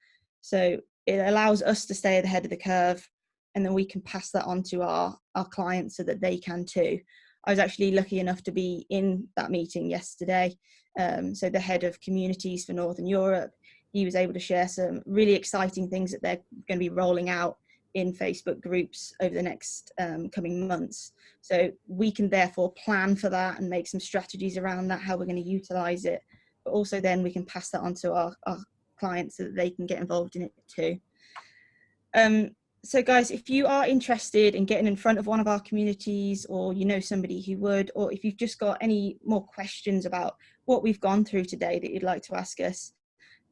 So it allows us to stay ahead of the curve, and then we can pass that on to our clients so that they can too. I was actually lucky enough to be in that meeting yesterday. So the head of communities for Northern Europe, he was able to share some really exciting things that they're going to be rolling out in Facebook groups over the next coming months. So we can therefore plan for that and make some strategies around that, how we're going to utilize it. But also then we can pass that on to our clients so that they can get involved in it too. So guys, if you are interested in getting in front of one of our communities, or somebody who would, or if you've just got any more questions about what we've gone through today that you'd like to ask us,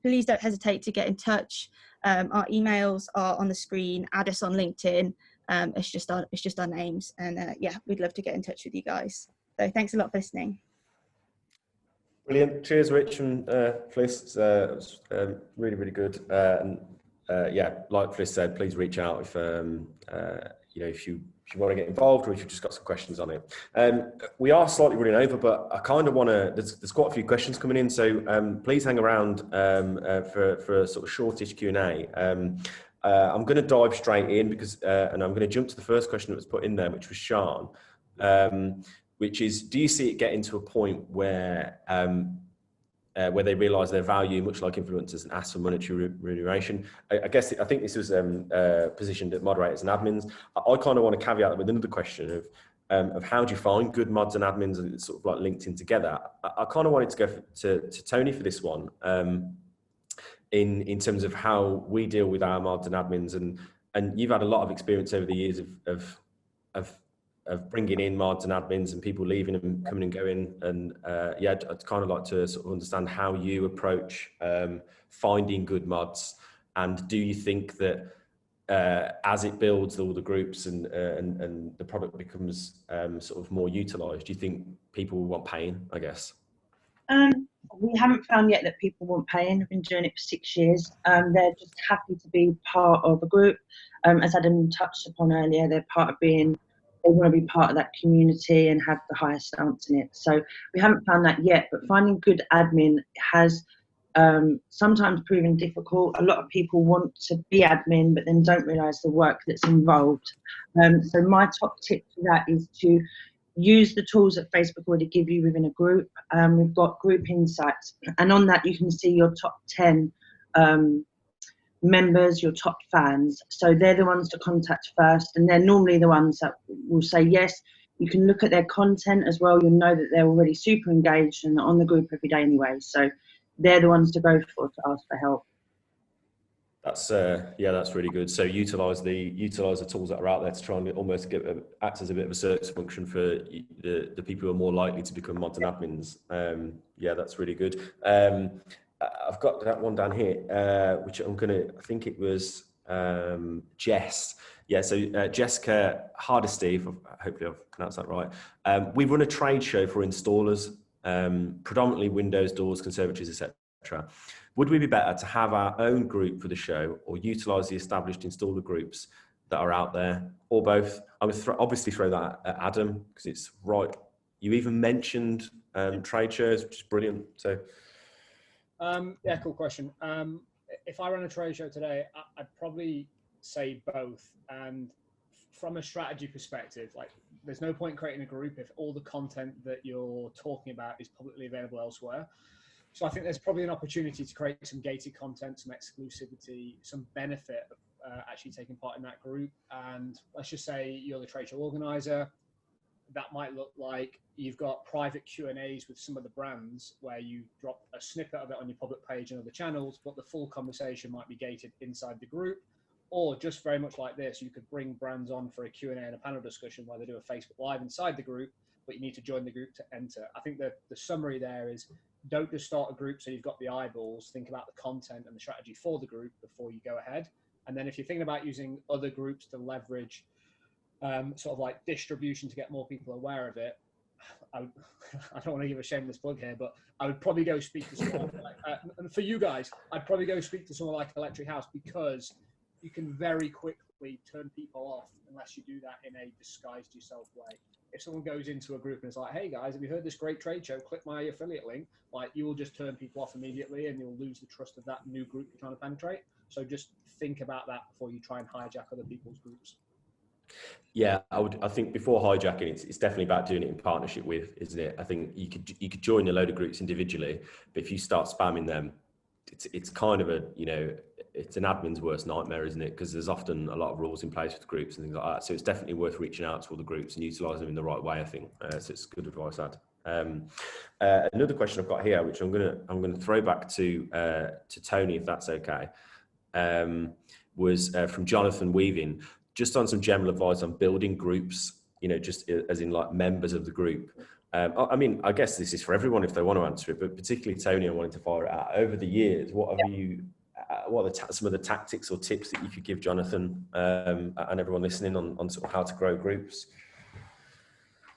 please don't hesitate to get in touch. Our emails are on the screen. Add us on LinkedIn. It's just our names, and yeah, we'd love to get in touch with you guys. So thanks a lot for listening. Brilliant. Cheers, Rich and Fliss. It was really, really good. Yeah, like Fliss said, please reach out if if you want to get involved, or if you've just got some questions on it. We are slightly running over, but I kind of want to. There's quite a few questions coming in, so please hang around for a sort of shortish Q&A. I'm going to dive straight in because, and I'm going to jump to the first question that was put in there, which was Sean, which is: do you see it getting to a point where they realise their value, much like influencers, and ask for monetary remuneration? I think this was positioned at moderators and admins. I kind of want to caveat that with another question of how do you find good mods and admins, and it's sort of like linked in together. I kind of wanted to go to Toni for this one, in terms of how we deal with our mods and admins, and you've had a lot of experience over the years of bringing in mods and admins and people leaving and coming and going, and yeah, I'd kind of like to sort of understand how you approach finding good mods, and do you think that as it builds all the groups and the product becomes sort of more utilised, do you think people will want paying, I guess? We haven't found yet that people want paying. I've been doing it for 6 years. They're just happy to be part of a group. As Adam touched upon earlier, they want to be part of that community and have the highest stance in it. So we haven't found that yet, but finding good admin has sometimes proven difficult. A lot of people want to be admin, but then don't realise the work that's involved. So my top tip for that is to use the tools that Facebook already give you within a group. We've got group insights, and on that you can see your top 10 members, your top fans. So they're the ones to contact first, and they're normally the ones that will say yes. You can look at their content as well. You'll know that they're already super engaged and on the group every day anyway. So they're the ones to go for to ask for help. That's yeah, that's really good. So utilize the tools that are out there to try and almost act as a bit of a search function for the people who are more likely to become mods and admins. Yeah, that's really good. I've got that one down here, which I think it was Jess. Yeah, so Jessica Hardesty, hopefully I've pronounced that right. We run a trade show for installers, predominantly windows, doors, conservatories, etc. Would we be better to have our own group for the show, or utilise the established installer groups that are out there, or both? I would obviously throw that at Adam, because it's right. You even mentioned trade shows, which is brilliant. So, yeah, cool question. If I ran a trade show today, I'd probably say both. And from a strategy perspective, like, there's no point creating a group if all the content that you're talking about is publicly available elsewhere. So I think there's probably an opportunity to create some gated content, some exclusivity, some benefit of actually taking part in that group. And let's just say you're the trade show organizer. That might look like you've got private Q&As with some of the brands where you drop a snippet of it on your public page and other channels, but the full conversation might be gated inside the group. Or just very much like this, you could bring brands on for a Q&A and a panel discussion where they do a Facebook Live inside the group, but you need to join the group to enter. I think the summary there is, don't just start a group so you've got the eyeballs. Think about the content and the strategy for the group before you go ahead. And then if you're thinking about using other groups to leverage sort of like distribution to get more people aware of it, I don't want to give a shameless plug here, but I would probably go speak to someone like, and for you guys, I'd probably go speak to someone like Electric House, because you can very quickly turn people off unless you do that in a disguised yourself way. if someone goes into a group and it's like, hey guys, have you heard this great trade show? Click my affiliate link. Like, you will just turn people off immediately, and you'll lose the trust of that new group you're trying to penetrate. So just think about that before you try and hijack other people's groups. Yeah, I think before hijacking, it's definitely about doing it in partnership with, isn't it? I think you could join a load of groups individually, but if you start spamming them, it's kind of a, you know, it's an admin's worst nightmare, isn't it? Because there's often a lot of rules in place with groups and things like that. So it's definitely worth reaching out to all the groups and utilising them in the right way, I think. So it's good advice, Ad. Another question I've got here, which I'm gonna throw back to Toni, if that's okay, was from Jonathan Weaving, just on some general advice on building groups, you know, just as in like members of the group. I mean, I guess this is for everyone if they want to answer it, but particularly Toni, I wanted to fire it out. Over the years, what are some of the tactics or tips that you could give Jonathan and everyone listening on sort of how to grow groups?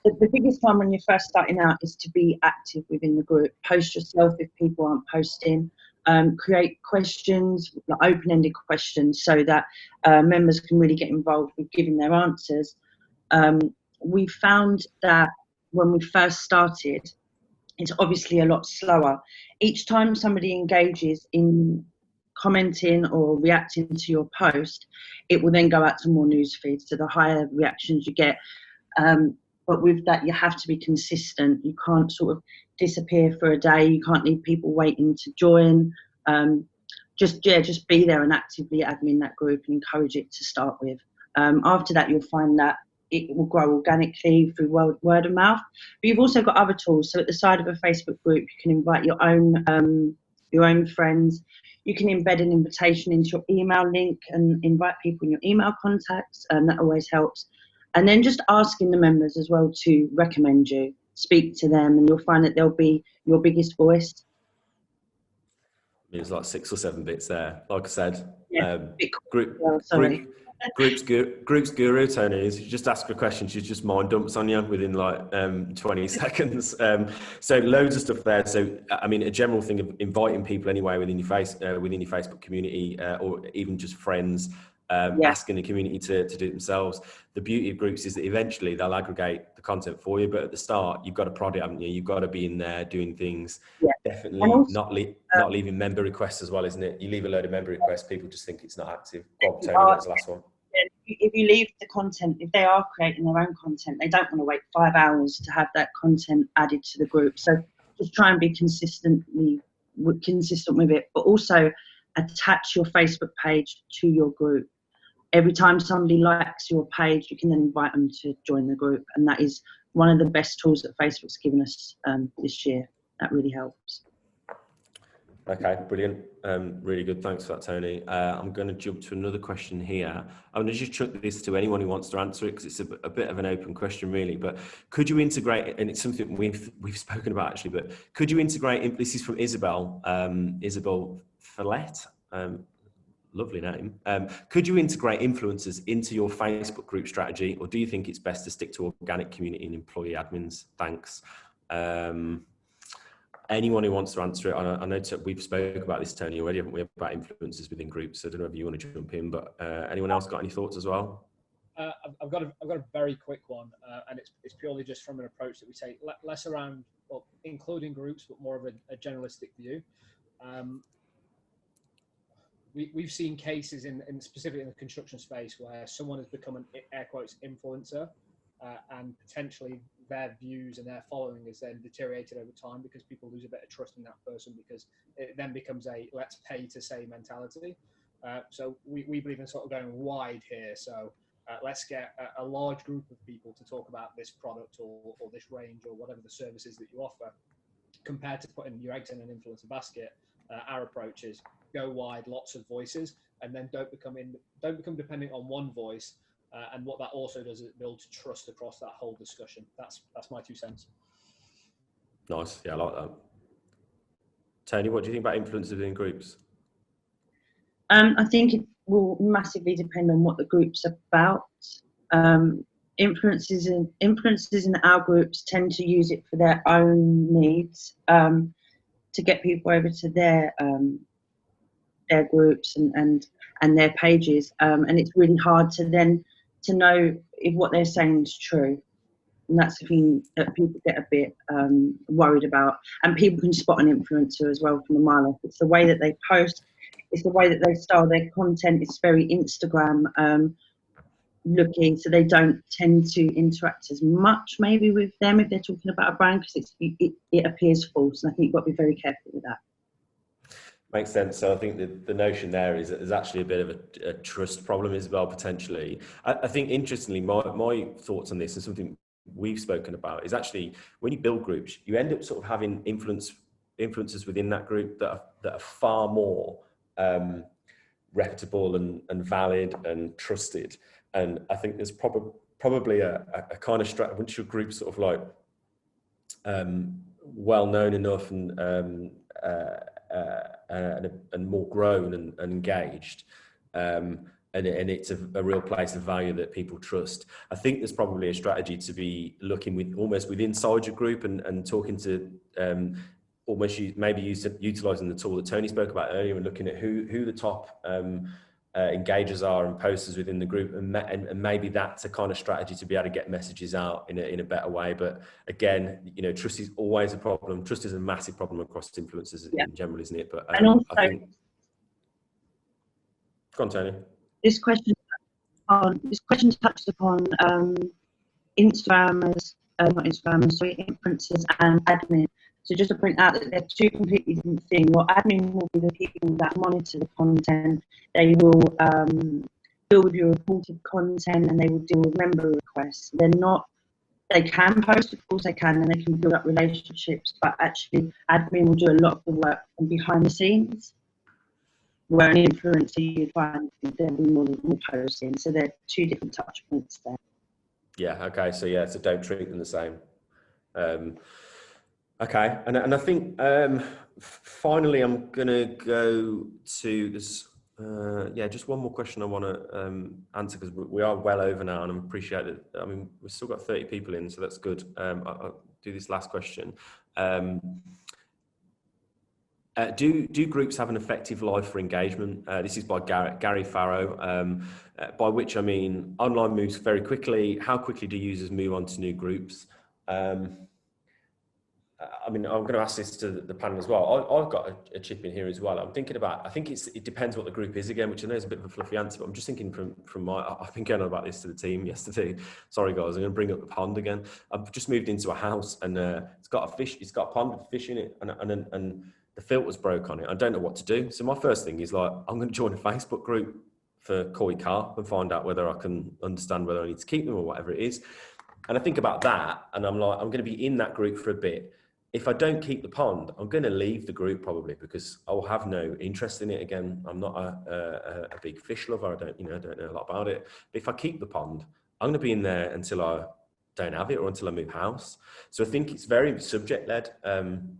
The biggest one when you're first starting out is to be active within the group. Post yourself if people aren't posting. Create questions, like open-ended questions, so that members can really get involved with giving their answers. We found that when we first started, it's obviously a lot slower. Each time somebody engages in commenting or reacting to your post, it will then go out to more news feeds, so the higher reactions you get. But with that, you have to be consistent. You can't sort of disappear for a day. You can't leave people waiting to join. Just be there and actively admin that group and encourage it to start with. After that, you'll find that it will grow organically through word of mouth. But you've also got other tools. So at the side of a Facebook group, you can invite your own friends. You can embed an invitation into your email link and invite people in your email contacts. That always helps. And then just asking the members as well to recommend you, speak to them, and you'll find that they'll be your biggest voice. There's like 6 or 7 bits there. Like I said, Yeah, Group's guru, Toni, is you just ask her a question, she just mind dumps on you within like 20 seconds. So loads of stuff there. So I mean, a general thing of inviting people anyway within your Facebook community, or even just friends. Asking the community to do it themselves. The beauty of groups is that eventually they'll aggregate the content for you, but at the start you've got to prod it, haven't you? You've got to be in there doing things. Definitely not leaving member requests as well, isn't it? You leave a load of member requests, people just think it's not active. Bob, Toni, what's the last one? If you leave the content, if they are creating their own content, they don't want to wait 5 hours to have that content added to the group. So just try and be consistent with it, but also attach your Facebook page to your group. Every time somebody likes your page, you can then invite them to join the group. And that is one of the best tools that Facebook's given us this year. That really helps. Okay, brilliant. Really good. Thanks for that, Toni. I'm going to jump to another question here. I'm going to just chuck this to anyone who wants to answer it, because it's a bit of an open question, really. But could you integrate, and it's something we've spoken about actually, but could you integrate, this is from Isabel, Isabel Follett, lovely name. Could you integrate influencers into your Facebook group strategy, or do you think it's best to stick to organic community and employee admins? Thanks. Anyone who wants to answer it, I know we've spoken about this, Toni, already, haven't we, about influencers within groups? So I don't know if you want to jump in, but anyone else got any thoughts as well? I've got a very quick one, and it's purely just from an approach that we take less around, well, including groups, but more of a generalistic view. We've seen cases in specifically in the construction space where someone has become an air quotes influencer, and potentially their views and their following is then deteriorated over time because people lose a bit of trust in that person, because it then becomes a let's pay to say mentality. So we believe in sort of going wide here. So let's get a large group of people to talk about this product or this range or whatever the services that you offer, compared to putting your eggs in an influencer basket. Our approach is go wide, lots of voices, and then don't become dependent on one voice. And what that also does is it builds trust across that whole discussion. That's my 2 cents. Nice. Yeah, I like that. Toni, what do you think about influencers within groups? I think it will massively depend on what the group's about. Influencers in our groups tend to use it for their own needs, to get people over to their groups and their pages, and it's really hard to know if what they're saying is true. And that's the thing that people get a bit worried about. And people can spot an influencer as well from a mile off. It's the way that they post, it's the way that they style their content. It's very Instagram looking, so they don't tend to interact as much maybe with them if they're talking about a brand, because it appears false. And I think you've got to be very careful with that. Makes sense. So I think the notion there is that there's actually a bit of a trust problem as well, potentially. I think, interestingly, my thoughts on this, and something we've spoken about, is actually when you build groups, you end up sort of having influencers within that group that are far more reputable and valid and trusted. And I think there's probably a kind of strategy, once your group's sort of like well known enough and more grown and engaged, and it's a real place of value that people trust. I think there's probably a strategy to be looking almost inside your group and talking to almost utilising the tool that Toni spoke about earlier, and looking at who the top engagers are and posters within the group, and maybe that's a kind of strategy to be able to get messages out in a better way. But again, trust is always a problem. Trust is a massive problem across influencers in general, isn't it? But and also, I think... Go on, Toni. This question touched upon Instagrammers, not Instagrammers, sorry, influencers and admin. So just to point out that they're two completely different things. Well, admin will be the people that monitor the content. They will deal with your reported content, and they will deal with member requests. They can post, of course they can, and they can build up relationships, but actually admin will do a lot of the work from behind the scenes, where an influencer you'd find they'll be more posting. So they're two different touch points there. Yeah, okay, so don't treat them the same. Okay, and I think finally I'm going to go to this. Just one more question I want to answer, because we are well over now, and I appreciate it. I mean, we've still got 30 people in, so that's good. I'll do this last question. Do groups have an effective life for engagement? This is by Gary Farrow, by which I mean online moves very quickly. How quickly do users move on to new groups? I mean, I'm going to ask this to the panel as well. I've got a chip in here as well. I'm thinking about, I think it depends what the group is again, which I know is a bit of a fluffy answer, but I'm just thinking from I've been going on about this to the team yesterday. Sorry guys, I'm going to bring up the pond again. I've just moved into a house, and it's got a pond with fish in it, and the filter's broke on it. I don't know what to do. So my first thing is like, I'm going to join a Facebook group for koi carp and find out whether I can understand whether I need to keep them or whatever it is. And I think about that, and I'm like, I'm going to be in that group for a bit. If I don't keep the pond, I'm going to leave the group probably, because I'll have no interest in it again. I'm not a big fish lover. I don't know a lot about it. But if I keep the pond, I'm going to be in there until I don't have it, or until I move house. So I think it's very subject led, and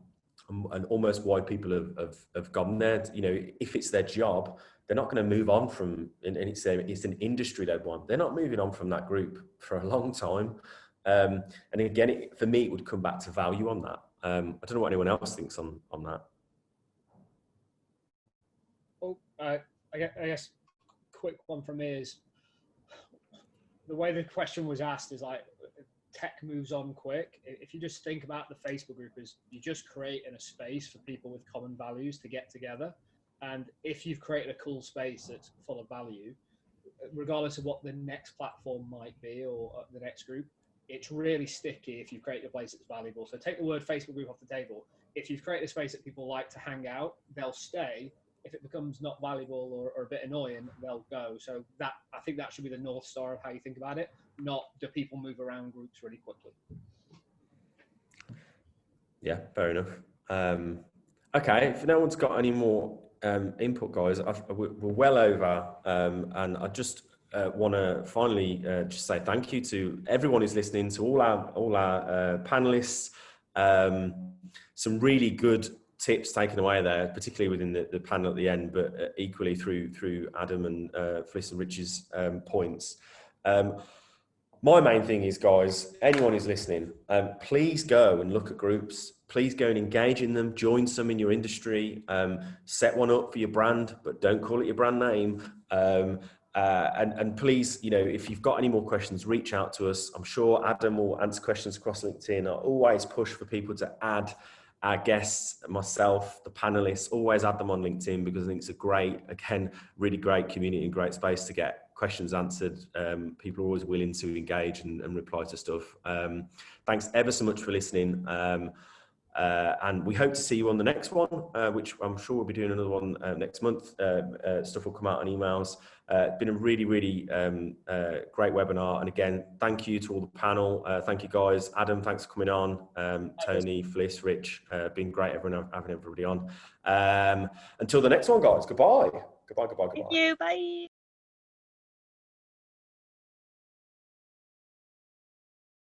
almost why people have gone there. If it's their job, they're not going to move on from, and it's an industry led one. They're not moving on from that group for a long time. And again, for me, it would come back to value on that. I don't know what anyone else thinks on that. Well, I guess quick one from me is, the way the question was asked is like, tech moves on quick. If you just think about the Facebook group as you just creating a space for people with common values to get together. And if you've created a cool space that's full of value, regardless of what the next platform might be or the next group, it's really sticky if you create a place that's valuable. So take the word Facebook group off the table. If you've created a space that people like to hang out, they'll stay. If it becomes not valuable or a bit annoying, they'll go. So I think that should be the North Star of how you think about it, not do people move around groups really quickly. Yeah, fair enough. Okay, if no one's got any more input, guys, we're well over, and I just want to finally just say thank you to everyone who's listening, to all our panelists. Some really good tips taken away there, particularly within the panel at the end, but equally through Adam and Felicity and Rich's points. My main thing is, guys, anyone who's listening, please go and look at groups. Please go and engage in them. Join some in your industry. Set one up for your brand, but don't call it your brand name. And please, you know, if you've got any more questions, reach out to us. I'm sure Adam will answer questions across LinkedIn. I always push for people to add our guests, myself, the panelists, always add them on LinkedIn, because I think it's a great, again, really great community and great space to get questions answered. People are always willing to engage and reply to stuff. Thanks ever so much for listening. And we hope to see you on the next one, which I'm sure we'll be doing another one next month. Stuff will come out on emails. It's been a really, really great webinar. And again, thank you to all the panel. Thank you guys. Adam, thanks for coming on. Tony, Fliss, Rich, been great having everybody on. Until the next one, guys. Goodbye. Goodbye, goodbye, goodbye. Thank you. Bye.